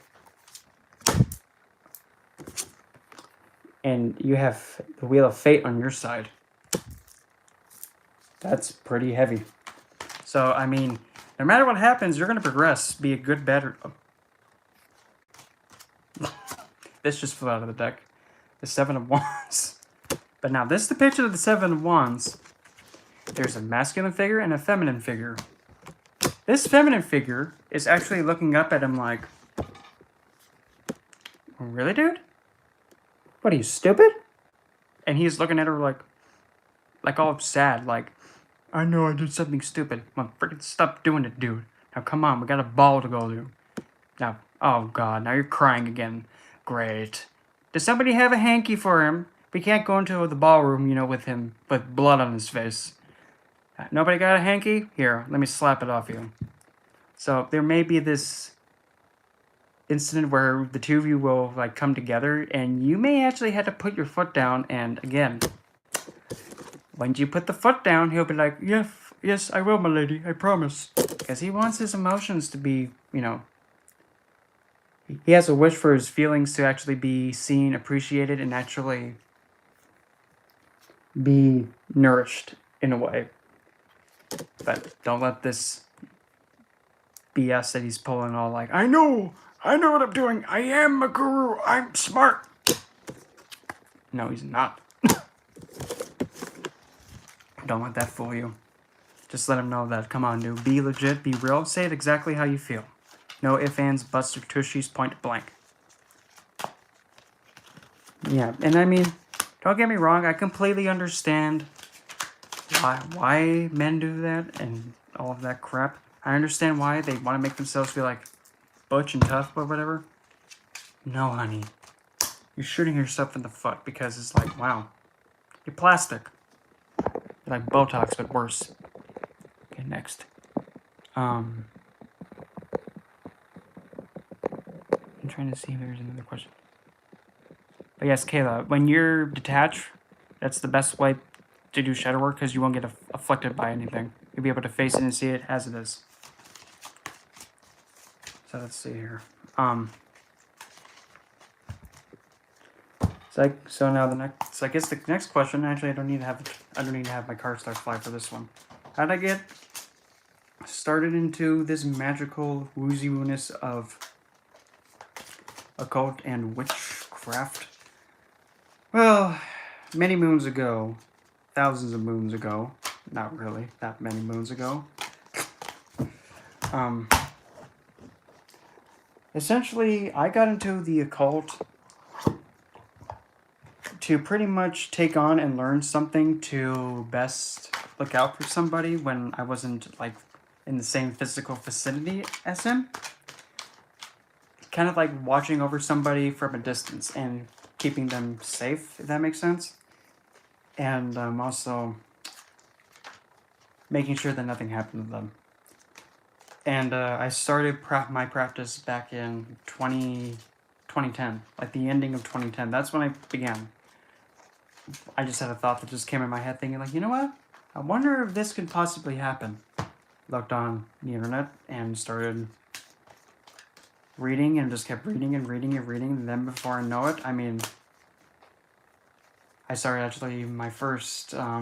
and you have the wheel of fate on your side. That's pretty heavy. So I mean, no matter what happens, you're gonna progress, be a good, better. This just flew out of the deck. The Seven of Wands. But now this depiction of the Seven of Wands. There's a masculine figure and a feminine figure. This feminine figure is actually looking up at him like, really, dude? What are you, stupid? And he's looking at her like all sad, like, I know I did something stupid. Well, freaking stop doing it, dude. Now come on, we got a ball to go to. Now, oh god, now you're crying again. Great. Does somebody have a hanky for him? We can't go into the ballroom, with him with blood on his face. Nobody got a hanky? Here, let me slap it off you. So there may be this incident where the two of you will like come together, and you may actually have to put your foot down. And again, when you put the foot down, he'll be like, yes, I will, my lady, I promise. Because he wants his emotions to be, he has a wish for his feelings to actually be seen, appreciated, and actually be nourished in a way. But don't let this BS that he's pulling all like, I know what I'm doing. I am a guru. I'm smart. No, he's not. Don't let that fool you. Just let him know that, come on, dude. Be legit, be real. Say it exactly how you feel. No ifs, ands, buts, or tushies, point blank. Yeah, and I mean, don't get me wrong. I completely understand why men do that and all of that crap. I understand why they want to make themselves feel like butch and tough or whatever. No, honey. You're shooting yourself in the foot because it's like, wow, you're plastic. You're like Botox, but worse. Okay, next. I'm trying to see if there's another question. But yes, Kayla, when you're detached, that's the best way to do shadow work because you won't get afflicted by anything. You'll be able to face it and see it as it is. So let's see here. So now the next. So I guess the next question. Actually, I don't need to have my card start fly for this one. How did I get started into this magical woozy-wooness of occult and witchcraft? Well, many moons ago, thousands of moons ago, Not really, that many moons ago. Essentially, I got into the occult to pretty much take on and learn something to best look out for somebody when I wasn't, like, in the same physical vicinity as him. Kind of like watching over somebody from a distance and keeping them safe, if that makes sense. And also making sure that nothing happened to them. And I started my practice back in 2010, like the ending of 2010. That's when I began. I just had a thought that just came in my head thinking, like, you know what? I wonder if this could possibly happen. Looked on the internet and started reading and just kept reading and reading and reading. And then before I know it, I mean, I started actually my first, I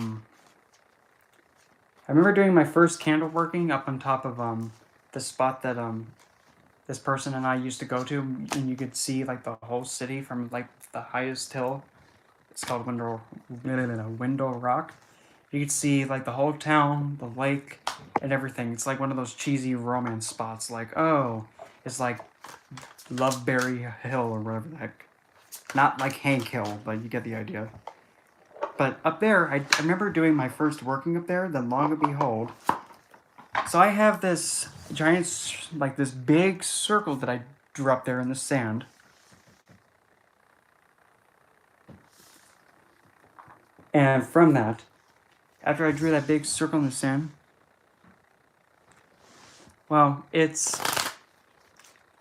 remember doing my first candle working up on top of the spot that this person and I used to go to, and you could see like the whole city from like the highest hill. It's called Window Rock. You could see like the whole town, the lake, and everything. It's like one of those cheesy romance spots. Like, oh, it's like Loveberry Hill or whatever the heck. Not like Hank Hill, but you get the idea. But up there, I remember doing my first working up there. Then, long and behold, so I have this giant, like this big circle that I drew up there in the sand. And from that, after I drew that big circle in the sand, well,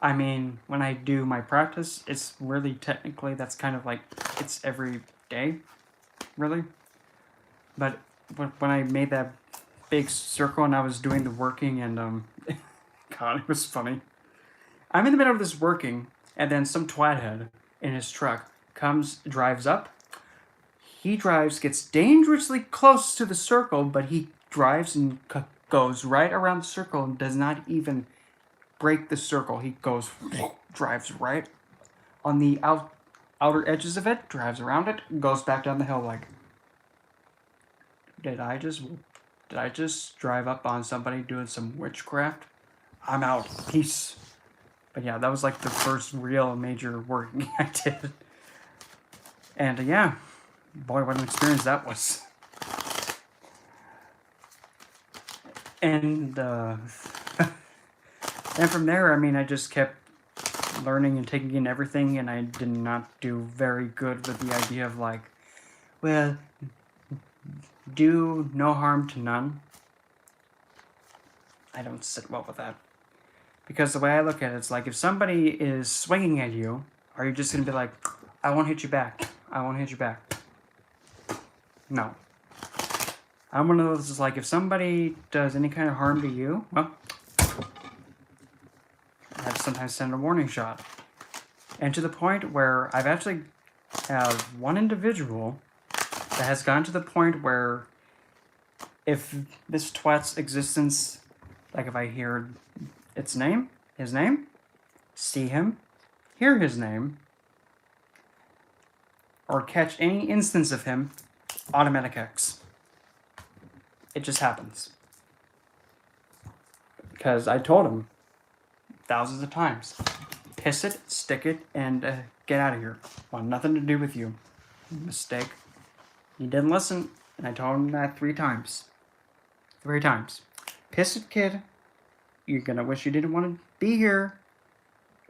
I mean, when I do my practice, it's really technically, that's kind of like, it's every day, really. But when I made that big circle and I was doing the working and, God, it was funny. I'm in the middle of this working, and then some twathead in his truck drives up. He gets dangerously close to the circle, but he drives and goes right around the circle and does not even break the circle. He drives right on the outer edges of it, drives around it, and goes back down the hill like, did I just drive up on somebody doing some witchcraft? I'm out. Peace. But yeah, that was like the first real major working I did. And yeah, boy, what an experience that was. And and from there, I mean, I just kept learning and taking in everything, and I did not do very good with the idea of like, well, do no harm to none. I don't sit well with that. Because the way I look at it, it's like if somebody is swinging at you, are you just going to be like, I won't hit you back. I won't hit you back. No. I'm one of those, is like, if somebody does any kind of harm to you, well, I have to sometimes send a warning shot. And to the point where I've actually have one individual that has gone to the point where if this twat's existence, like if I hear his name, see him, hear his name, or catch any instance of him, automatic X. It just happens. Because I told him thousands of times, piss it, stick it, and get out of here. Want nothing to do with you. Mistake. He didn't listen, and I told him that 3 times. 3 times. Piss it, kid. You're gonna wish you didn't want to be here.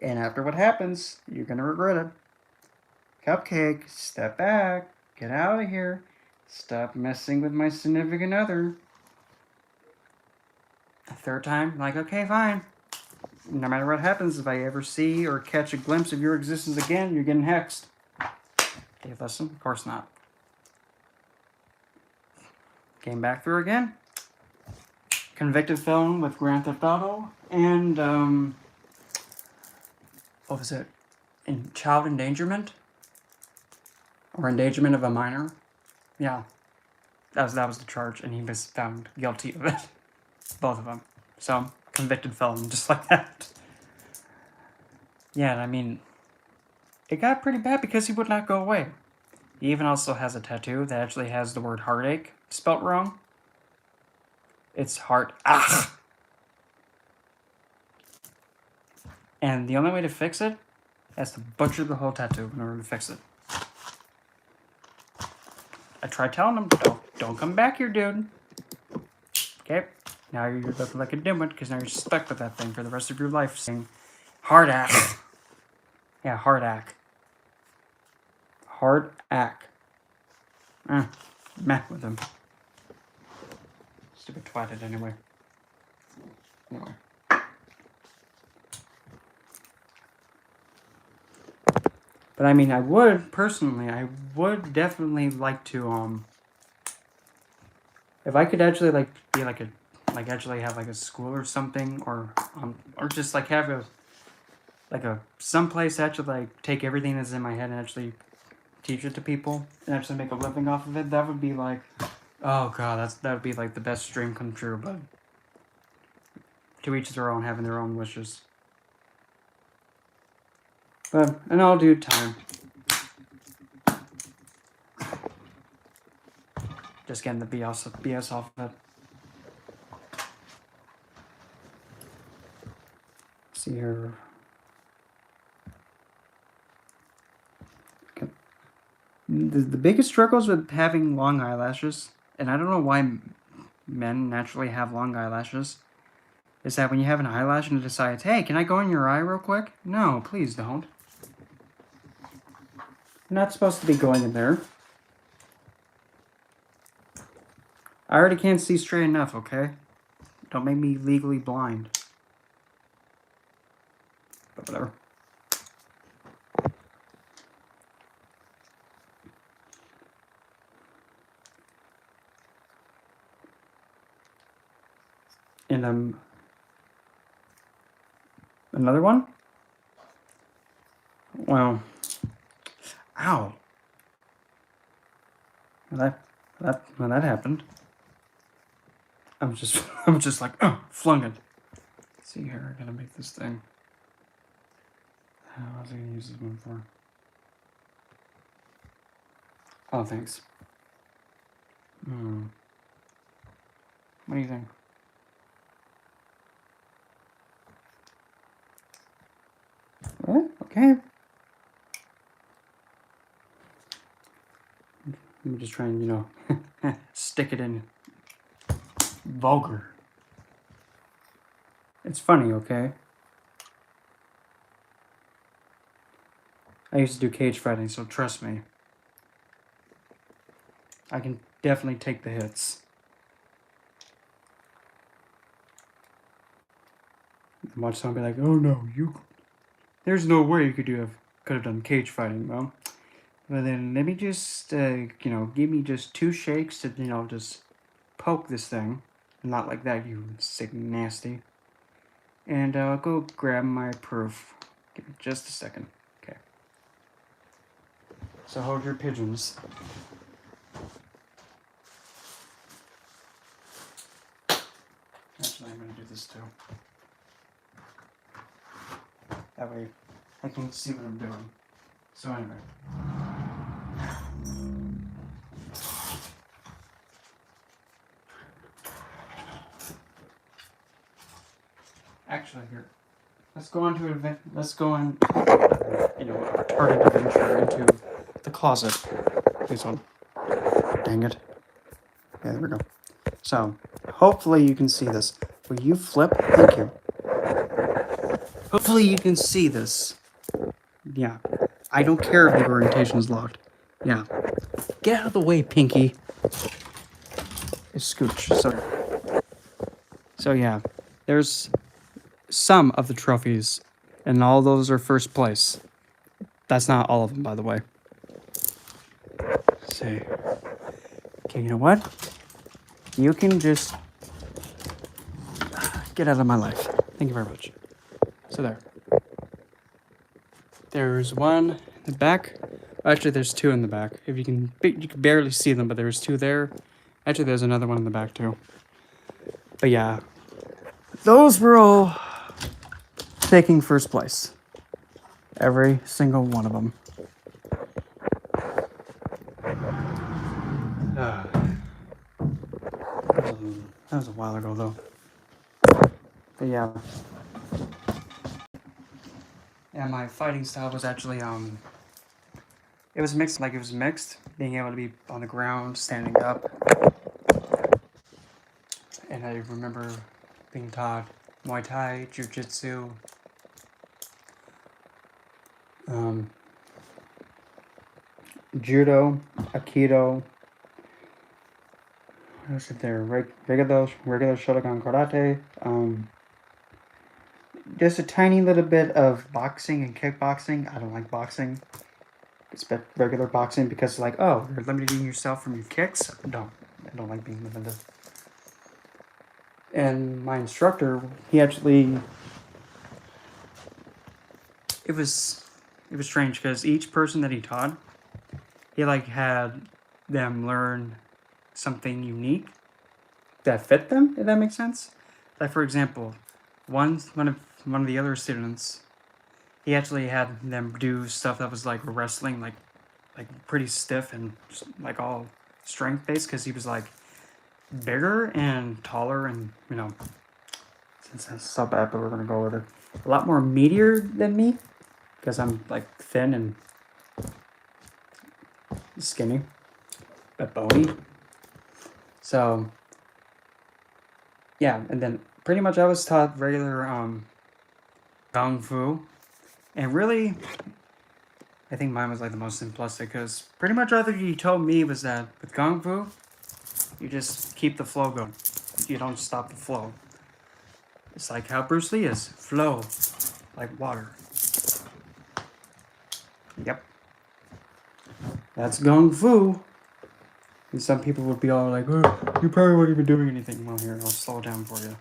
And after what happens, you're gonna regret it. Cupcake, step back. Get out of here. Stop messing with my significant other. A 3rd time, like, okay, fine. No matter what happens, if I ever see or catch a glimpse of your existence again, you're getting hexed. Did you listen? Of course not. Came back through again. Convicted felon with Grand Theft Auto. And, what was it? Child endangerment? Or endangerment of a minor? Yeah. That was the charge, and he was found guilty of it. Both of them. So, convicted felon, just like that. Yeah, I mean, it got pretty bad because he would not go away. He even also has a tattoo that actually has the word heartache spelt wrong. It's hard. Ah! And the only way to fix it is to butcher the whole tattoo in order to fix it. I tried telling him, don't come back here, dude. Okay? Now you're looking like a dimwit because now you're stuck with that thing for the rest of your life saying, hard ack. Yeah, hard ack. Hard ack. Meh with him. Stupid twatted anyway. Anyway. But I mean, I would definitely like to, if I could actually, like, be like actually have, like, a school or something, or just, like, have someplace to actually, like, take everything that's in my head and actually teach it to people and actually make a living off of it, that would be, like, oh, God, that would be, like, the best dream come true, but to each their own, having their own wishes. But in all due time. Just getting the BS off of it. Let's see here. Okay. The biggest struggles with having long eyelashes, and I don't know why men naturally have long eyelashes, is that when you have an eyelash and it decides, hey, can I go in your eye real quick? No, please don't. You're not supposed to be going in there. I already can't see straight enough, okay? Don't make me legally blind. But whatever. And another one? Well, ow. When that happened. I'm just like, oh, flung it. Let's see here, I gotta make this thing. How was I gonna use this one for? Oh, thanks. What do you think? What? Okay. I'm just trying, you know, stick it in. Vulgar. It's funny, okay? I used to do cage fighting, so trust me. I can definitely take the hits. And watch someone be like, oh no, there's no way you could have done cage fighting, well. Well then, let me just, you know, give me just 2 shakes to, you know, just poke this thing. Not like that, you sick nasty. And I'll go grab my proof. Give me just a second. Okay. So hold your pigeons. Actually, I'm going to do this too. That way I can see what I'm doing. So anyway. Actually, here. Let's go on, you know, a retarded adventure into the closet. Please hold. Dang it. Yeah, there we go. So, hopefully you can see this. Will you flip? Thank you. Hopefully you can see this. Yeah. I don't care if the orientation is locked. Yeah. Get out of the way, Pinky. It's Scooch. Sorry. So yeah, there's some of the trophies, and all those are first place. That's not all of them, by the way. Let's see. Okay, you know what? You can just get out of my life. Thank you very much. So there. There's one in the back. Actually, there's 2 in the back. If you can barely see them, but there's 2 there. Actually, there's another one in the back too. But yeah, those were all taking first place. Every single one of them. That was a while ago though. But yeah. And my fighting style was actually it was mixed, being able to be on the ground, standing up. And I remember being taught Muay Thai, Jiu-Jitsu, Judo, Aikido. What else is there? Regular Shotokan Karate. Just a tiny little bit of boxing and kickboxing. I don't like boxing. It's regular boxing because like, oh, you're limiting yourself from your kicks. I don't like being limited. And my instructor, he actually, it was strange because each person that he taught, he like had them learn something unique that fit them, if that makes sense. Like for example, one of the other students, he actually had them do stuff that was like wrestling, like pretty stiff and like all strength based, because he was like bigger and taller, and since that's so bad, but we're gonna go with it. A lot more meatier than me, because I'm like thin and skinny, but bony. So yeah, and then pretty much I was taught regular kung fu, and really, I think mine was like the most simplistic, because pretty much all that he told me was that with kung fu, you just keep the flow going. You don't stop the flow. It's like how Bruce Lee is, flow, like water. Yep. That's kung fu. And some people would be all like, oh, you probably weren't even doing anything. Well, here, I'll slow it down for you.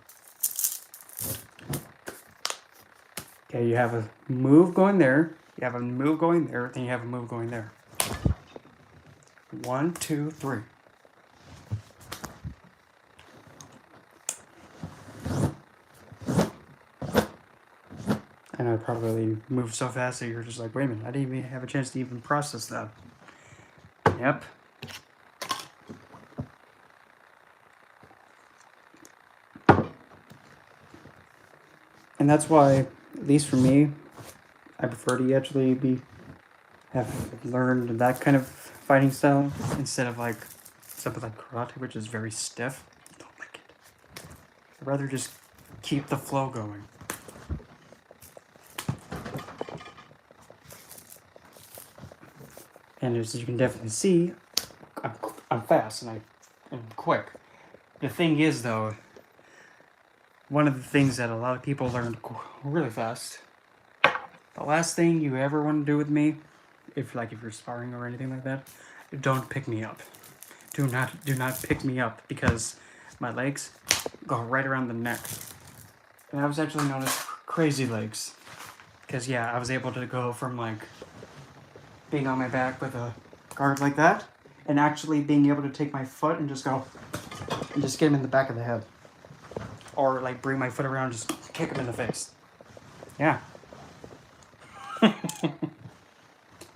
Okay, you have a move going there. You have a move going there. Then you have a move going there. 1, 2, 3. And I probably moved so fast that you're just like, wait a minute, I didn't even have a chance to even process that. Yep. And that's why, at least for me, I prefer to actually have learned that kind of fighting style instead of like something like karate, which is very stiff. I don't like it. I'd rather just keep the flow going. And as you can definitely see, I'm fast and I'm quick. The thing is, though, one of the things that a lot of people learn really fast. The last thing you ever want to do with me, if you're sparring or anything like that, don't pick me up. Do not pick me up, because my legs go right around the neck. And I was actually known as crazy legs, because yeah, I was able to go from like being on my back with a guard like that, and actually being able to take my foot and just go and just get him in the back of the head, or like bring my foot around and just kick him in the face. Yeah.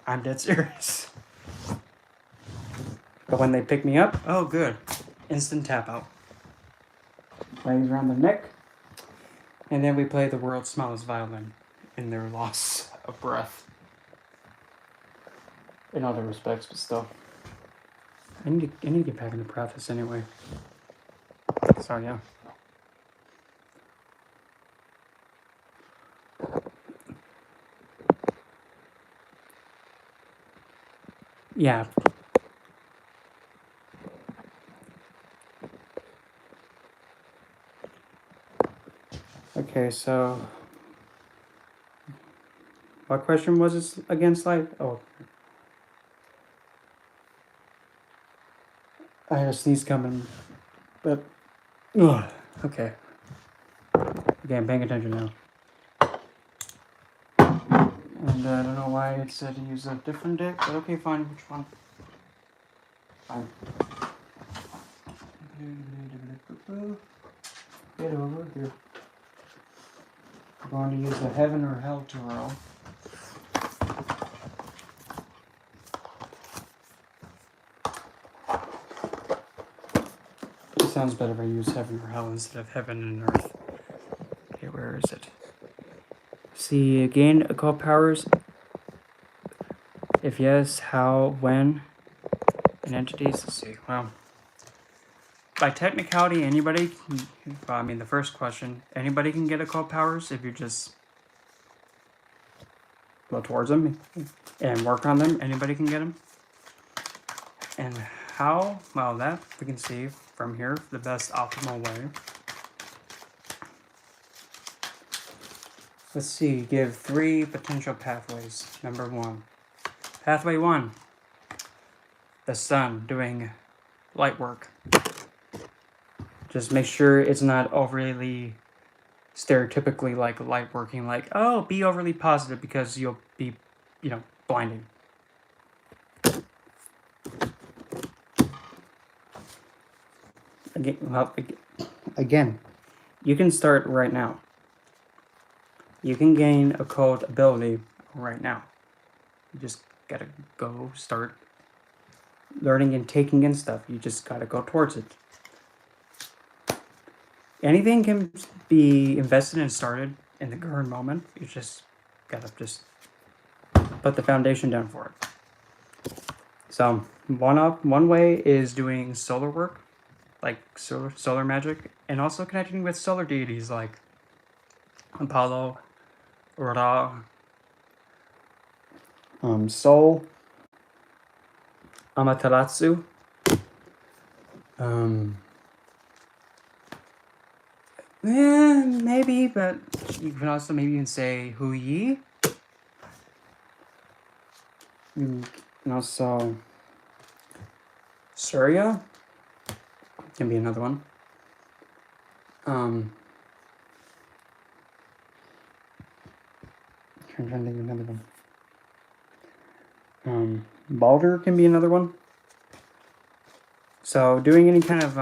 I'm dead serious. But when they pick me up, oh good, instant tap out. Legs around the neck, and then we play the world's smallest violin in their loss of breath. In other respects, but still. I need to get back into practice anyway. So yeah. Yeah. Okay, so what question was this again, Slide? Oh. I had a sneeze coming, but okay. Okay, I'm paying attention now. And I don't know why it said to use a different deck, but okay, fine. Which one? Fine. Get over here. I'm going to use the Heaven or Hell Tarot. This sounds better if I use heaven or hell instead of heaven and earth. Okay, where is it? See, gain occult powers. If yes, how, when, and entities. Let's see. Well, by technicality, anybody can, well, I mean, the first question, anybody can get occult powers if you just go towards them and work on them. Anybody can get them. And how? Well, that we can see from here, the best optimal way. Let's see, give 3 potential pathways. Number 1. Pathway 1. The sun doing light work. Just make sure it's not overly stereotypically like light working, like, oh, be overly positive because you'll be, blinding. Again, you can start right now. You can gain occult ability right now. You just gotta go start learning and taking in stuff. You just gotta go towards it. Anything can be invested and started in the current moment. You just gotta put the foundation down for it. So one way is doing solar work, like solar magic, and also connecting with solar deities like Apollo, Ra, Sol, Amaterasu, maybe, but you can also maybe even say Hu Yi. And also Surya can be another one. I'm trying to think of another one. Balder can be another one. So doing any kind of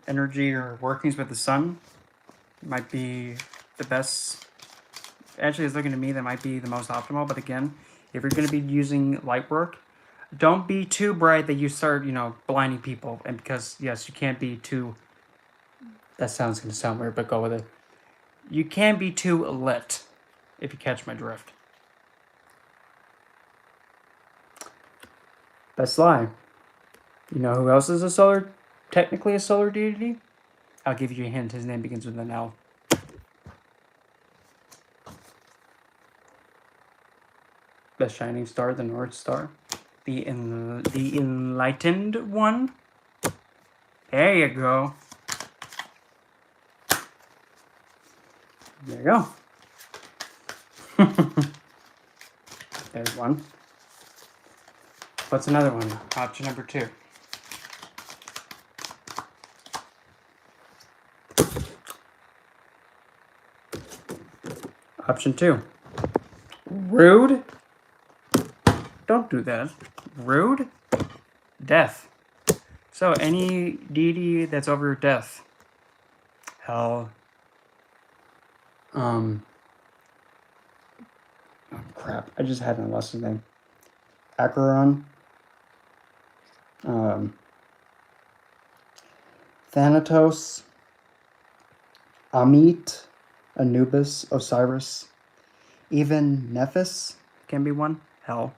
energy or workings with the sun might be the best. Actually, it's looking to me that might be the most optimal. But again, if you're going to be using light work, don't be too bright that you start, blinding people. And because, yes, you can't be too... That sounds going to sound weird, but go with it. You can't be too lit, if you catch my drift. Best lie. You know who else is technically a solar deity? I'll give you a hint. His name begins with an L. The shining star, the North Star. The enlightened one. There you go. There you go. There's one. What's another one? Option number 2. Option 2. Rude. Don't do that. Rude. Death. So any deity that's over death. Hell. Oh crap. I just had and lost his name. Acheron. Thanatos. Amit. Anubis. Osiris. Even Nephis can be one. Hell.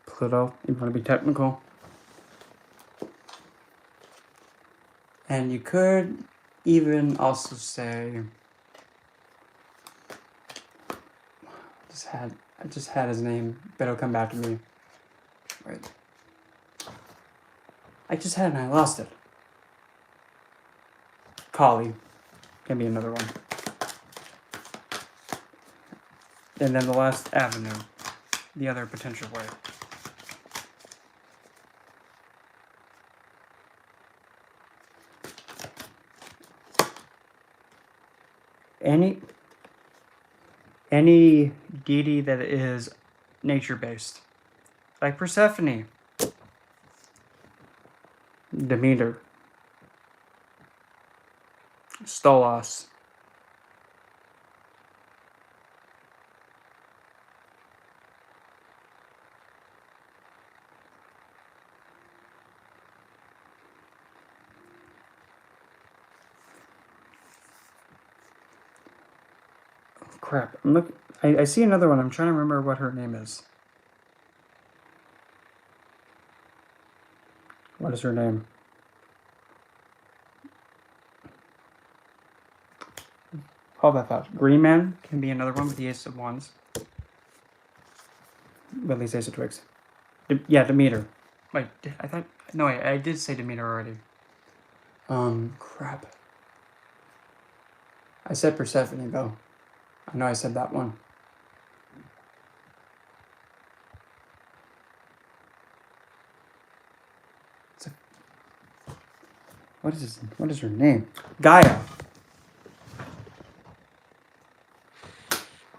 Pluto, you want to be technical. And you could even also say, I just had his name, but it'll come back to me. Wait. I just had it and I lost it. Kali can be another one. And then the last avenue, the other potential way. Any deity that is nature-based, like Persephone, Demeter, Stolos, crap. I'm looking. I see another one. I'm trying to remember what her name is. What is her name? Hold that thought. Green Man can be another one with the Ace of Wands. Well, at least Ace of Twigs. Yeah, Demeter. Wait, I thought... No, wait, I did say Demeter already. Crap. I said Persephone, though. I know I said that one. What is her name? Gaia.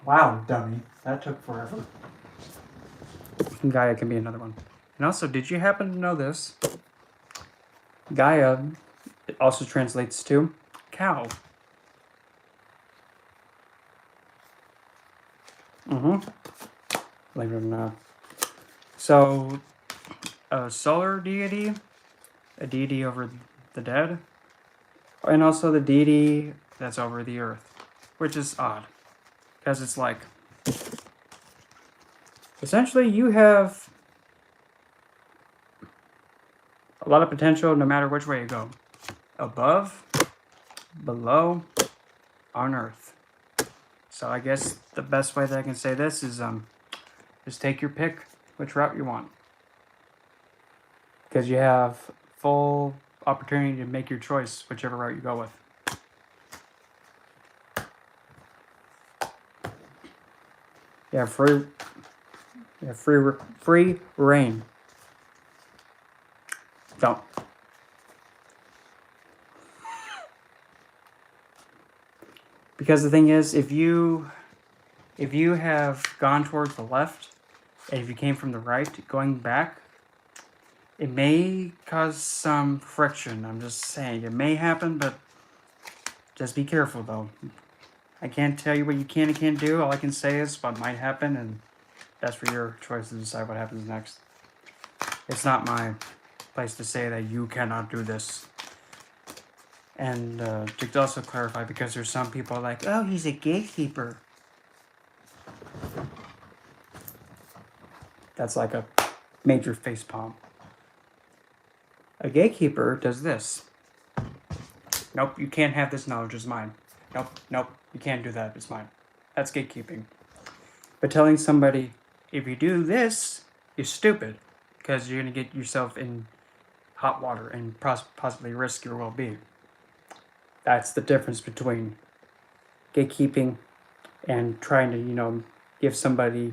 Wow, dummy. That took forever. Gaia can be another one. And also, did you happen to know this? Gaia, it also translates to cow. Believe it or not. So, a solar deity, a deity over the dead, and also the deity that's over the earth, which is odd, because it's like, essentially you have a lot of potential no matter which way you go. Above, below, on earth. So I guess the best way that I can say this is just take your pick which route you want. Because you have full opportunity to make your choice whichever route you go with. You have free reign. Don't. Because the thing is, if you have gone towards the left, and if you came from the right, going back, it may cause some friction. I'm just saying, it may happen, but just be careful, though. I can't tell you what you can and can't do. All I can say is what might happen, and that's for your choice to decide what happens next. It's not my place to say that you cannot do this. And to also clarify, because there's some people like, oh, he's a gatekeeper. That's like a major facepalm. A gatekeeper does this. Nope, you can't have this knowledge, it's mine. Nope, you can't do that, it's mine. That's gatekeeping. But telling somebody, if you do this, you're stupid, because you're going to get yourself in hot water and possibly risk your well-being. That's the difference between gatekeeping and trying to, give somebody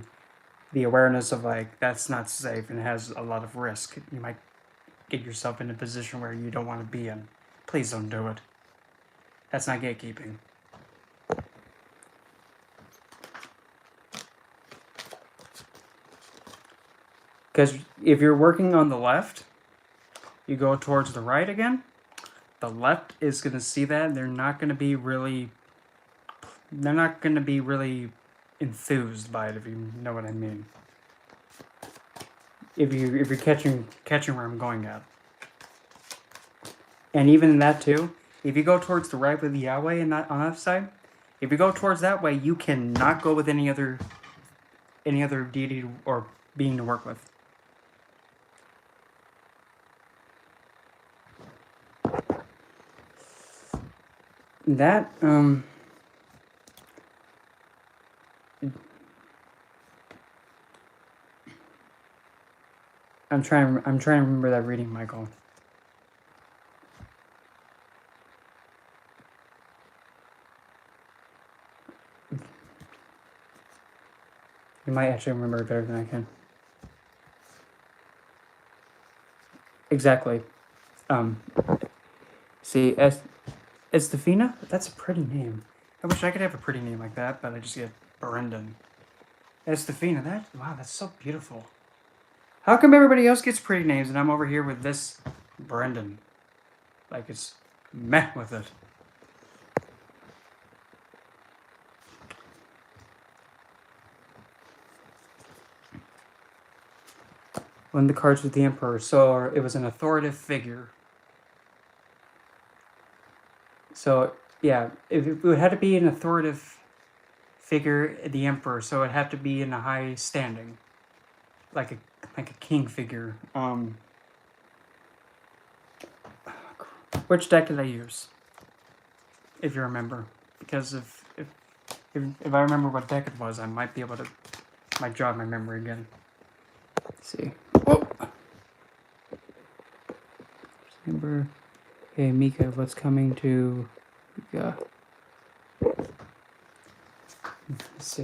the awareness of, like, that's not safe and has a lot of risk. You might get yourself in a position where you don't want to be in. Please don't do it. That's not gatekeeping. Because if you're working on the left, you go towards the right again, the left is going to see that, and they're not going to be really enthused by it, if you know what I mean. If you're catching where I'm going at. And even in that too, if you go towards the right with Yahweh and not on that side, if you go towards that way, you cannot go with any other deity or being to work with. That I'm trying to remember that reading, Michael. You might actually remember it better than I can. Exactly. See, Estefina? That's a pretty name. I wish I could have a pretty name like that, but I just get Brendan. Estefina, wow, that's so beautiful. How come everybody else gets pretty names and I'm over here with this Brendan? Like, it's meh with it. One of the cards with the Emperor, so it was an authoritative figure. So, yeah, if it had to be an authoritative figure, the Emperor, so it'd have to be in a high standing, like a king figure. Which deck did I use? If you remember, because if I remember what deck it was, I might be able to jog my memory again. Let's see. Whoa. Remember, hey Mika, what's coming to Mika? Let's see.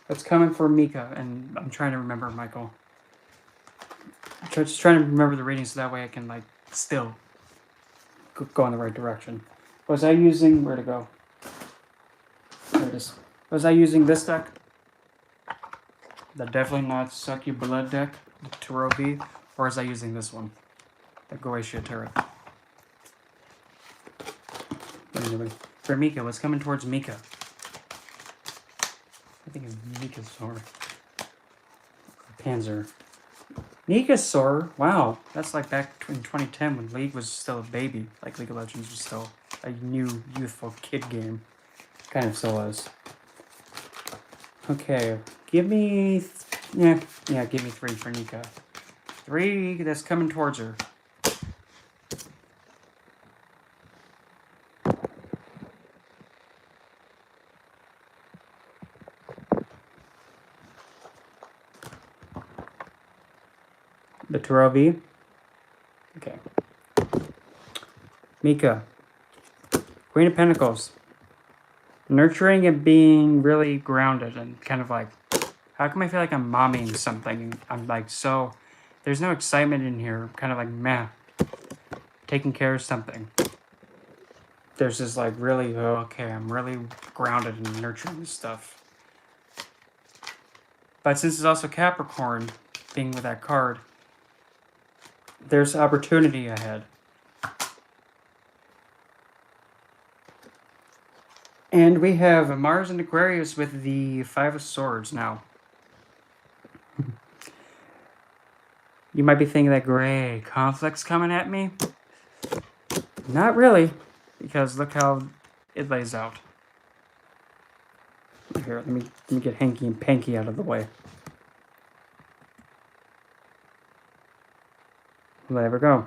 What's coming for Mika? And I'm trying to remember, Michael. I'm just trying to remember the readings so that way I can like still go in the right direction. Was I using where to go? There it is. Was I using this deck? The Definitely Not Suck Your Blood deck, the Turo V, or was I using this one? The Goetia Turret. Anyway, for Mika, what's coming towards Mika? I think it's Mika's sword. Panzer. Mika's sword? Wow, that's like back in 2010 when League was still a baby. Like League of Legends was still a new, youthful kid game. Kind of still is. Okay, give me... yeah, give me 3 for Nika. 3 that's coming towards her. The Turo V. Okay. Mika. Queen of Pentacles. Nurturing and being really grounded and kind of like, how come I feel like I'm momming something? I'm like, so, there's no excitement in here. I'm kind of like, meh. Taking care of something. There's this like really, oh, okay, I'm really grounded and nurturing this stuff. But since it's also Capricorn, being with that card, there's opportunity ahead. And we have Mars and Aquarius with the 5 of Swords now. You might be thinking that gray conflict's coming at me. Not really, because look how it lays out. Here, let me get Hanky and Panky out of the way. There we go.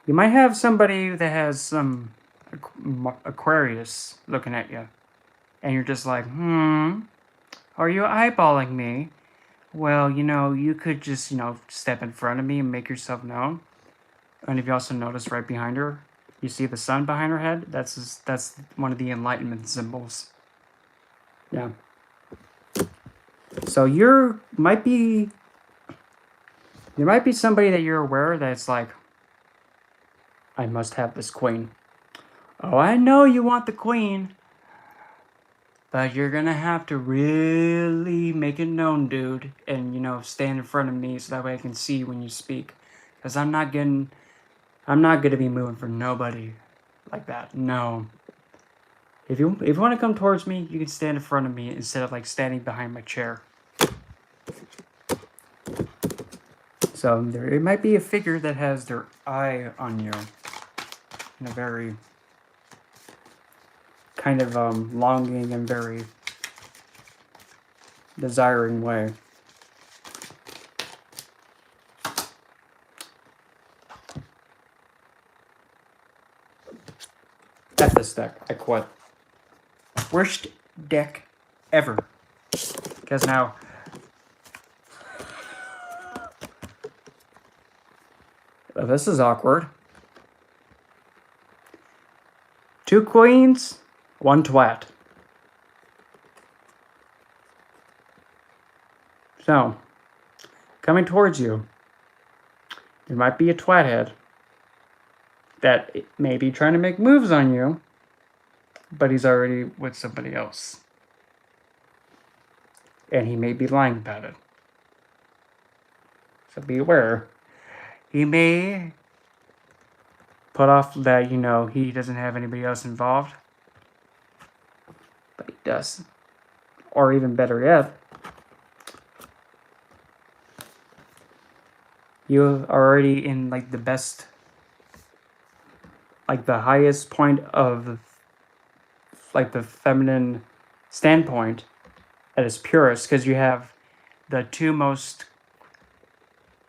You might have somebody that has some Aquarius looking at you. And you're just like, are you eyeballing me? Well, you could just, step in front of me and make yourself known. And if you also notice right behind her, you see the sun behind her head? That's one of the Enlightenment symbols. Yeah. So there might be somebody that you're aware that's like, I must have this queen. Oh, I know you want the queen. But you're gonna have to really make it known, dude. And, stand in front of me so that way I can see when you speak. Because I'm not gonna be moving for nobody like that. No. If you want to come towards me, you can stand in front of me instead of like standing behind my chair. So it might be a figure that has their eye on you in a very kind of longing and very desiring way. F this deck. I quit. Worst deck ever. Because now... oh, this is awkward. 2 queens, 1 twat. So, coming towards you, there might be a twat head that may be trying to make moves on you, but he's already with somebody else. And he may be lying about it. So be aware. He may put off that, he doesn't have anybody else involved. But he does. Or even better yet, you are already in like the best, like the highest point of like the feminine standpoint at its purest, because you have the two most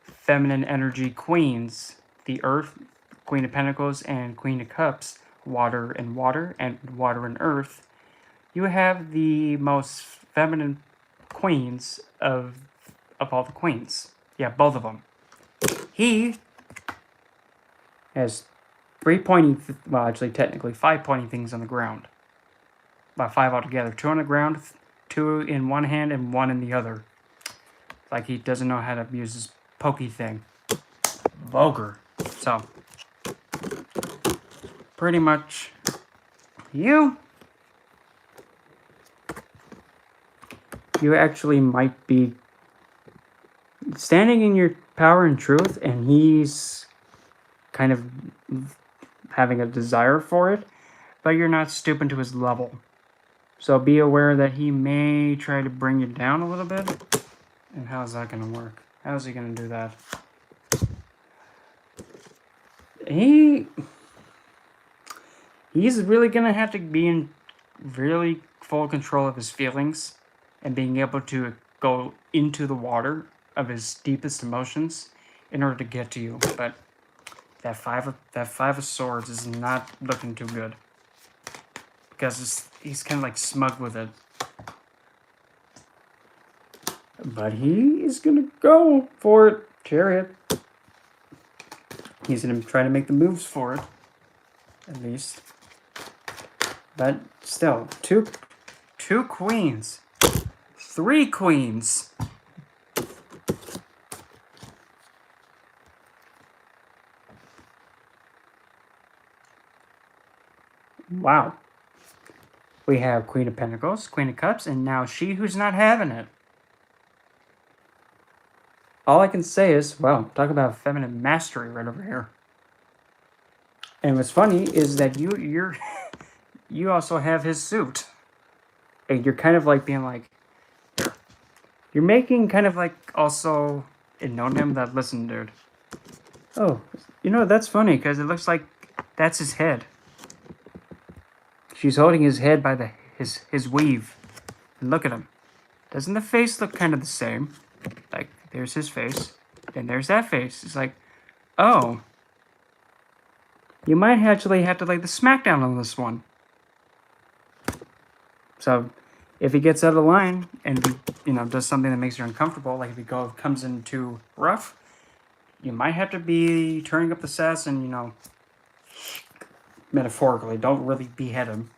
feminine energy queens, the Earth, Queen of Pentacles, and Queen of Cups, water and water, and water and earth. You have the most feminine queens of all the queens. Yeah, both of them. He has 3 pointing, well, actually, technically 5 pointing things on the ground. About 5 altogether. 2 on the ground, 2 in one hand, and 1 in the other. Like he doesn't know how to use his pokey thing. Vulgar. So, pretty much, you actually might be standing in your power and truth, and he's kind of having a desire for it, but you're not stooping to his level. So be aware that he may try to bring you down a little bit. And how's that going to work? How's he going to do that? He's really going to have to be in really full control of his feelings and being able to go into the water of his deepest emotions in order to get to you. But that five of swords is not looking too good, because he's kind of like smug with it. But he is gonna go for it, Chariot. He's gonna try to make the moves for it, at least. But still, two queens, 3 queens. Wow. We have Queen of Pentacles, Queen of Cups, and now she who's not having it. All I can say is, well, talk about feminine mastery right over here. And what's funny is that you also have his suit. And you're kind of like being like, you're making kind of like also it known him that, listen, dude. Oh, that's funny, because it looks like that's his head. She's holding his head by his weave. And look at him. Doesn't the face look kind of the same? Like, there's his face, and there's that face. It's like, oh, you might actually have to lay the smackdown on this one. So, if he gets out of line and he, does something that makes her uncomfortable, like if he comes in too rough, you might have to be turning up the sass and, metaphorically, don't really behead him.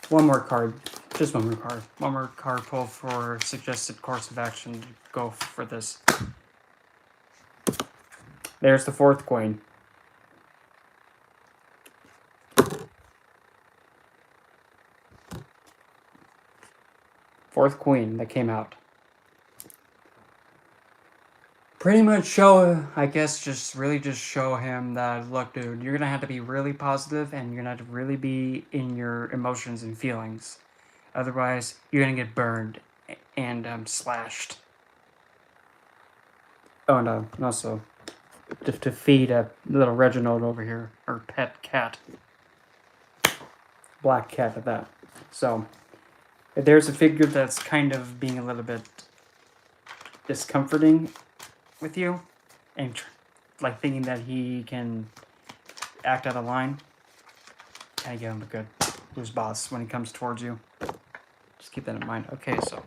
One more card. Just one more card. One more card pull for suggested course of action to go for this. There's the 4th queen. Fourth queen that came out. Pretty much show, I guess, just show him that, look, dude, you're going to have to be really positive, and you're going to have to really be in your emotions and feelings. Otherwise, you're going to get burned and slashed. Oh, and also, to feed a little Reginald over here, or pet cat. Black cat at that. So, if there's a figure that's kind of being a little bit discomforting with you, and like thinking that he can act out of line, kind of give him a good loose boss when he comes towards you. Just keep that in mind. Okay, so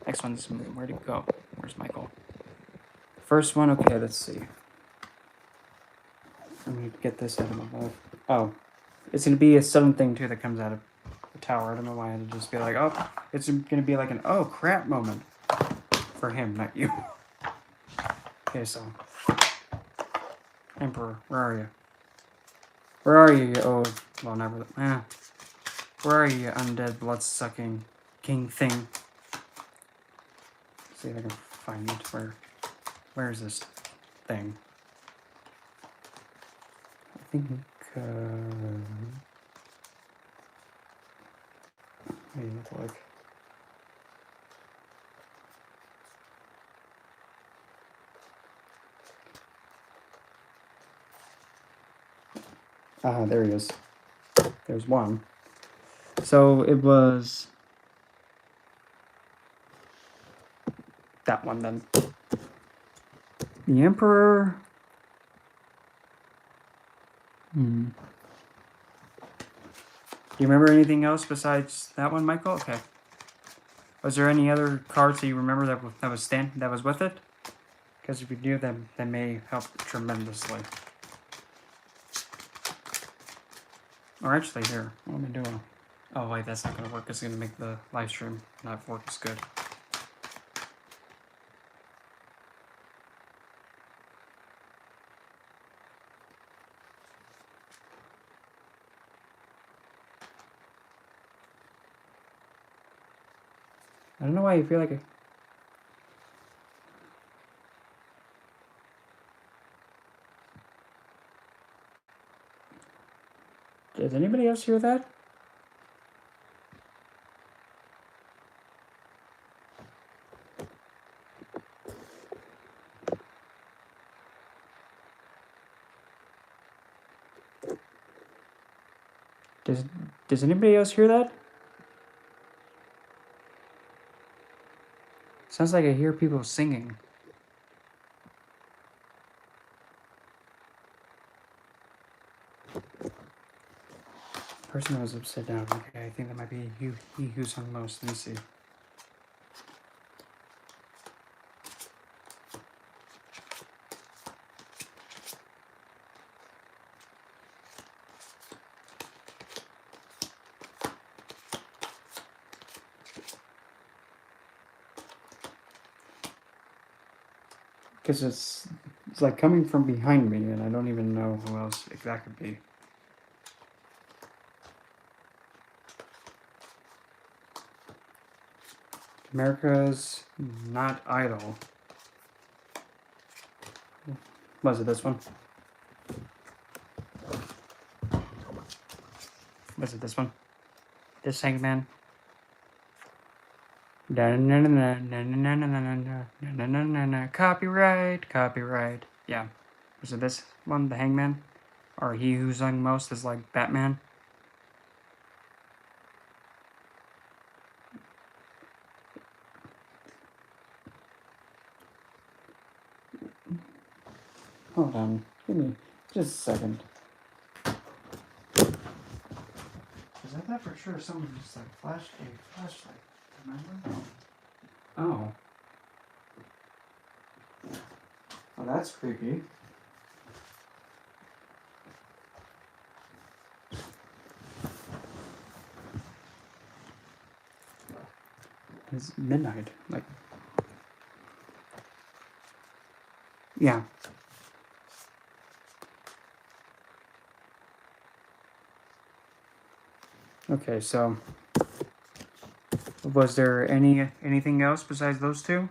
next one's, where'd it go? Where's Michael? First one, okay, let's see. Let me get this out of my mouth. Oh, it's gonna be a sudden thing too that comes out of the tower. I don't know why I had to just be like, oh, it's gonna be like an oh crap moment for him, not you. Okay, so Emperor, where are you? Where are you? Oh, well, never. Where are you, undead, blood-sucking king thing? Let's see if I can find it. Where is this thing? I think. Maybe it's like. There he is. There's one. So it was that one then. The Emperor. Do you remember anything else besides that one, Michael? Okay. Was there any other cards that you remember that was with it? Because if you do, that may help tremendously. Or actually, here, what am I doing? Oh wait, that's not gonna work. It's gonna make the live stream not work as good. I don't know why you feel like it. Does anybody else hear that? Does anybody else hear that? Sounds like I hear people singing. Person that was upside down. Okay, I think that might be he who sung most. Let me see. Because it's like coming from behind me, and I don't even know who else that could be. America's Not Idle. Was it this one? Was it this one? This Hangman? Copyright, copyright. Yeah. Was it this one, the Hangman? Or he who sung most is like Batman? Hold on. Give me just a second. Because I thought for sure someone just like flashed a flashlight. Remember? Oh. Well, that's creepy. It's midnight. Like. Yeah. Okay, so was there anything else besides those two?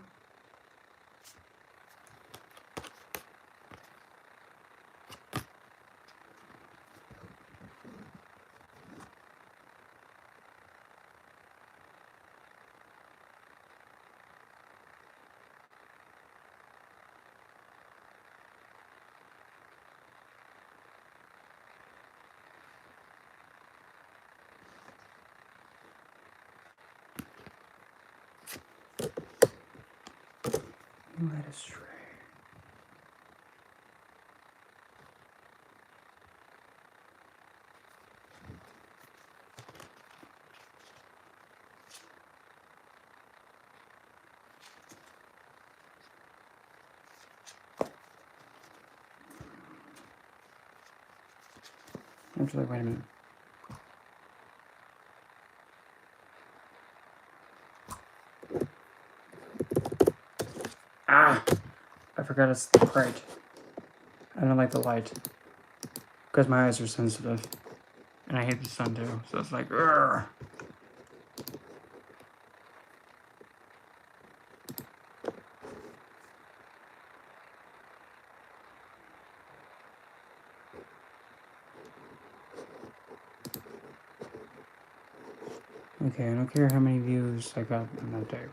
Led astray. Actually, wait a minute. Ah! I forgot it's bright. I don't like the light. Because my eyes are sensitive. And I hate the sun too, so it's like, urgh. Okay, I don't care how many views I got on that day.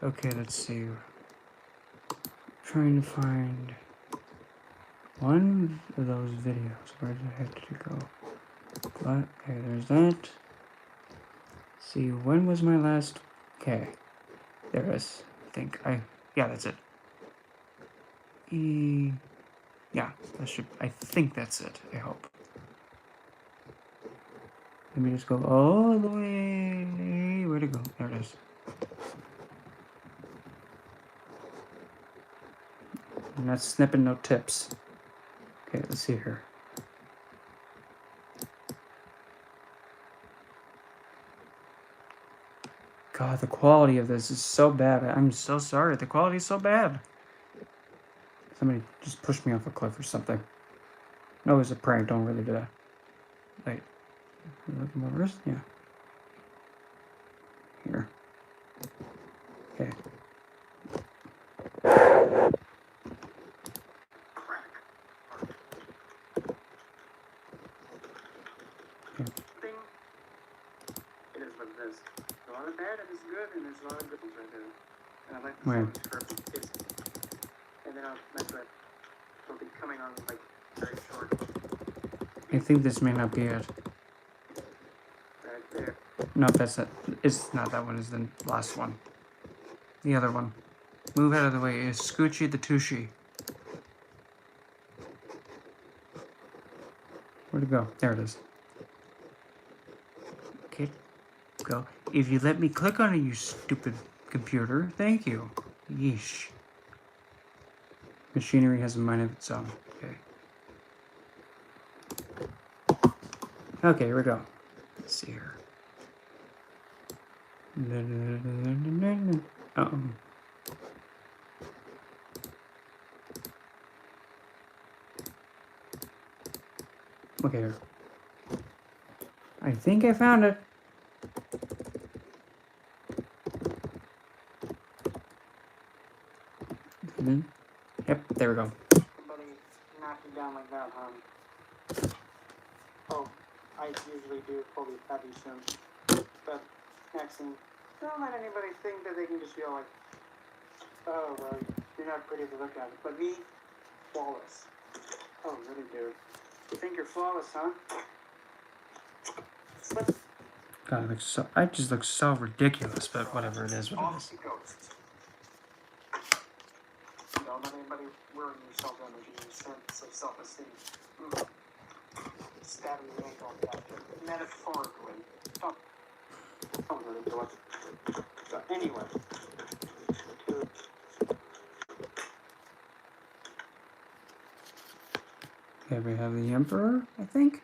Okay, let's see. Trying to find one of those videos. Where the heck did it go? But, okay, there's that. See, when was my last... Okay. There it is. I think yeah, that's it. Yeah, that should... I think that's it. I hope. Let me just go all the way... Where'd it go? There it is. And that's snipping no tips. Okay, let's see here. God, the quality of this is so bad. I'm so sorry. The quality is so bad. Somebody just pushed me off a cliff or something. No, it was a prank. Don't really do that. Wait. Looking my wrist? Yeah. Here. Okay. Thing. It is what it is. A lot of bad and it's good, and there's a lot of good ones right there. And I like the sound of purple. And then that's right. It'll be coming on like very short. I think this may not be it. Right there. No, that's it. It's not that one. It's the last one. The other one. Move out of the way. Is Scoochie the Tushy. Where'd it go? There it is. Okay. Go. If you let me click on it, you stupid computer. Thank you. Yeesh. Machinery has a mind of its own. Okay. Okay, here we go. Let's see here. Okay, here. I think I found it. Yep, there we go. Somebody knocked you down like that, huh? Oh, I usually do fully heavy soon. But, Maxine, don't let anybody think that they can just feel like, oh, well, you're not pretty to look at. But me, flawless. Oh, really, dude? You think you're flawless, huh? Slip. God, I just look so ridiculous, but whatever it is, what it Off is. she goes. Don't let anybody ruin your self-image and your sense of self-esteem. Stabbing the ankle metaphorically. Don't really do it. So anyway. Okay, we have the Emperor, I think.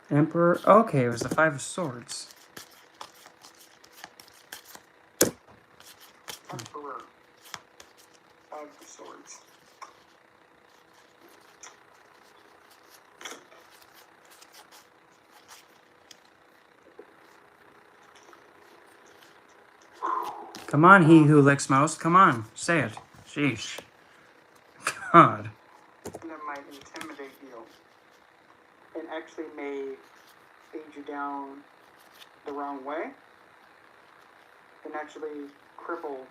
Emperor. Okay, it was the Five of Swords. Emperor. Five of Swords. Come on, he who licks most. Come on, say it. Sheesh. God. That might intimidate you. And actually may lead you down the wrong way. And actually cripple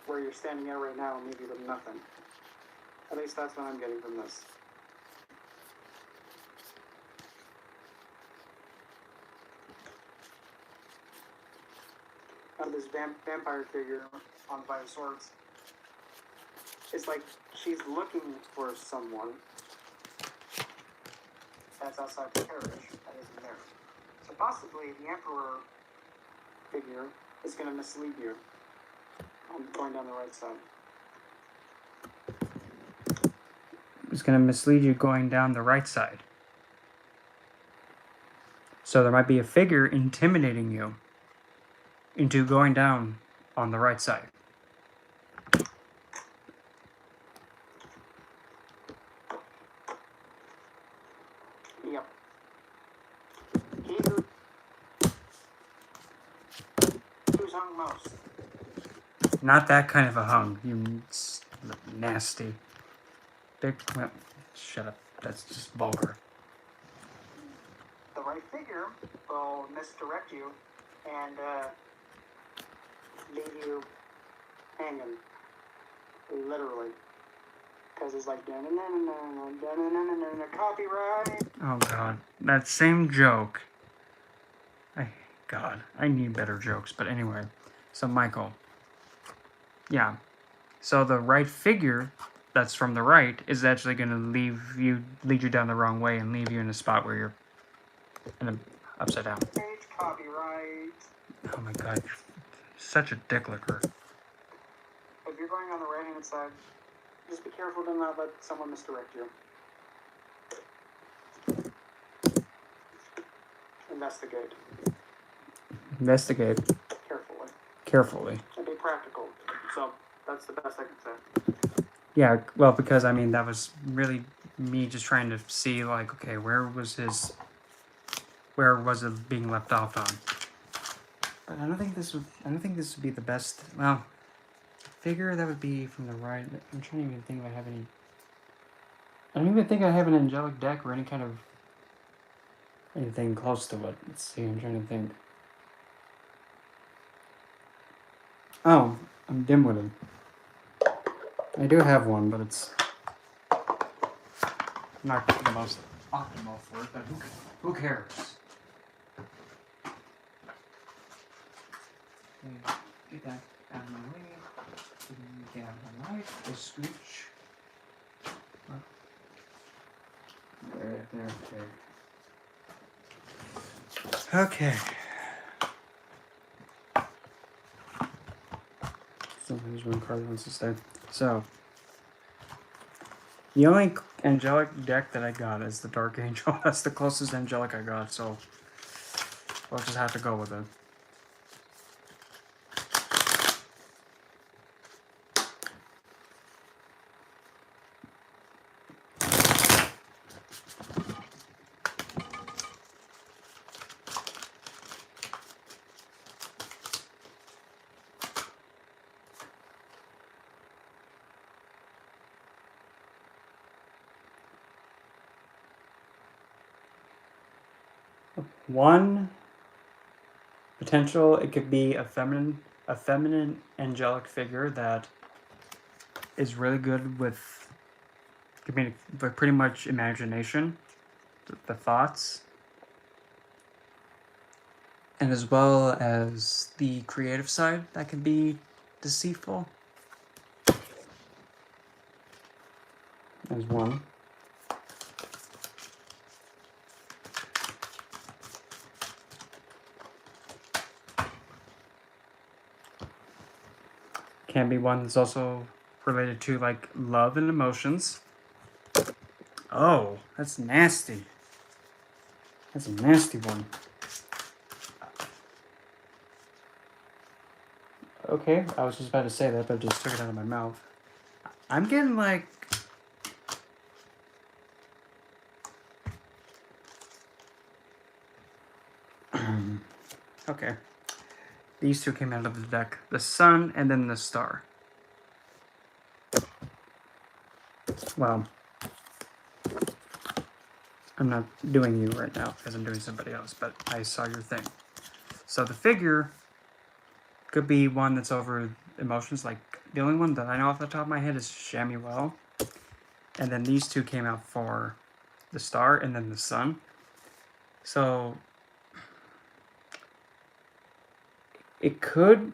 where you're standing at right now and leave you with nothing. At least that's what I'm getting from this. This vampire figure on Five of Swords. It's like she's looking for someone that's outside the carriage that isn't there. So possibly the Emperor figure is going to mislead you on going down the right side. It's going to mislead you going down the right side. So there might be a figure intimidating you into going down on the right side. Yep. Who's hung most? Not that kind of a hung. You nasty. Big. Well, shut up. That's just vulgar. The right figure will misdirect you and leave you hanging. Literally. Because it's like, copyright. Oh god, that same joke. God, I need better jokes. But anyway, so Michael. Yeah. So the right figure that's from the right is actually going to lead you down the wrong way and leave you in a spot where you're upside down. Page copyright. Oh my god, you're such a dick licker. If you're going on the right hand side, just be careful to not let someone misdirect you. Investigate. Investigate carefully. And be practical. So, that's the best I can say. Yeah, well, because I mean, that was really me just trying to see, like, okay, where was it being left off on? But I don't think this would be the best. Well, figure that would be from the right. I'm trying to even think if I have any. I don't even think I have an angelic deck or any kind of anything close to it. Let's see. I'm trying to think. Oh, I'm dim-witted. I do have one, but it's not the most optimal for it. But who cares? Okay, get that out of my way. Get out of my life. The scooch. There. Okay. Sometimes one card wants to stay. So, the only angelic deck that I got is the Dark Angel. That's the closest angelic I got, so we'll just have to go with it. One potential, it could be a feminine angelic figure that is really good with pretty much imagination, the thoughts, and as well as the creative side that can be deceitful. There's one. Can be one that's also related to like love and emotions. Oh, that's nasty. That's a nasty one. Okay, I was just about to say that, but I just took it out of my mouth. I'm getting like... Okay. These two came out of the deck. The sun and then the star. Well, I'm not doing you right now because I'm doing somebody else, but I saw your thing. So the figure could be one that's over emotions. Like, the only one that I know off the top of my head is Shamuel. And then these two came out for the star and then the sun. So it could...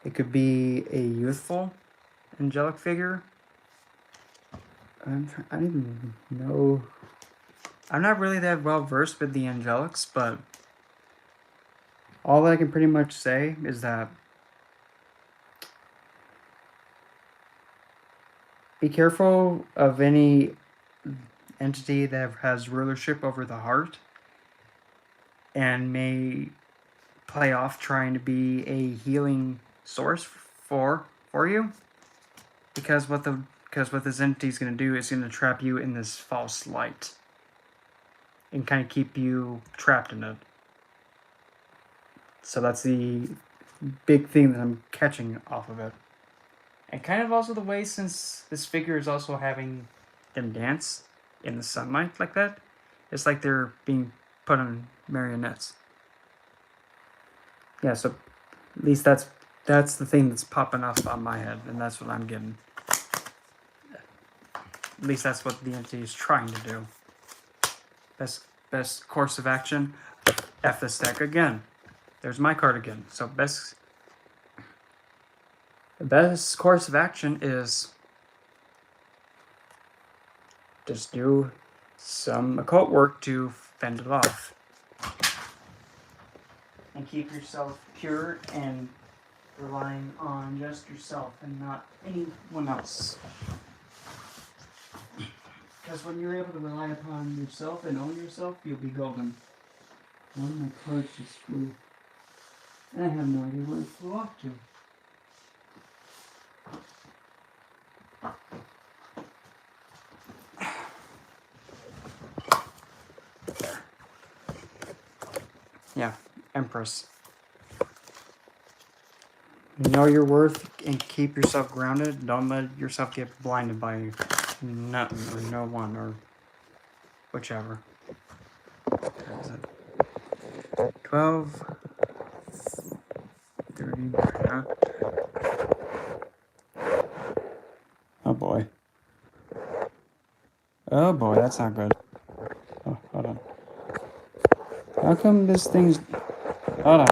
It could be a youthful angelic figure. I don't even know. I'm not really that well versed with the angelics, but all that I can pretty much say is that be careful of any entity that has rulership over the heart and may play off trying to be a healing source for you, because what this entity is going to do is going to trap you in this false light and kind of keep you trapped in it. So that's the big thing that I'm catching off of it. And kind of also the way, since this figure is also having them dance in the sunlight like that, it's like they're being put on marionettes. Yeah, so at least that's the thing that's popping up on my head, and that's what I'm getting. At least that's what the entity is trying to do. Best course of action, F this deck again. There's my card again. So the best course of action is just do some occult work to fend it off. And keep yourself pure and relying on just yourself and not anyone else. Because when you're able to rely upon yourself and own yourself, you'll be golden. One of my cards just flew. And I have no idea where it flew off to. Yeah, Empress. Know your worth and keep yourself grounded. Don't let yourself get blinded by nothing or no one or whichever. What is it? 12, 30. Oh boy. Oh boy, that's not good. Oh, hold on. How come this thing's... Hold on.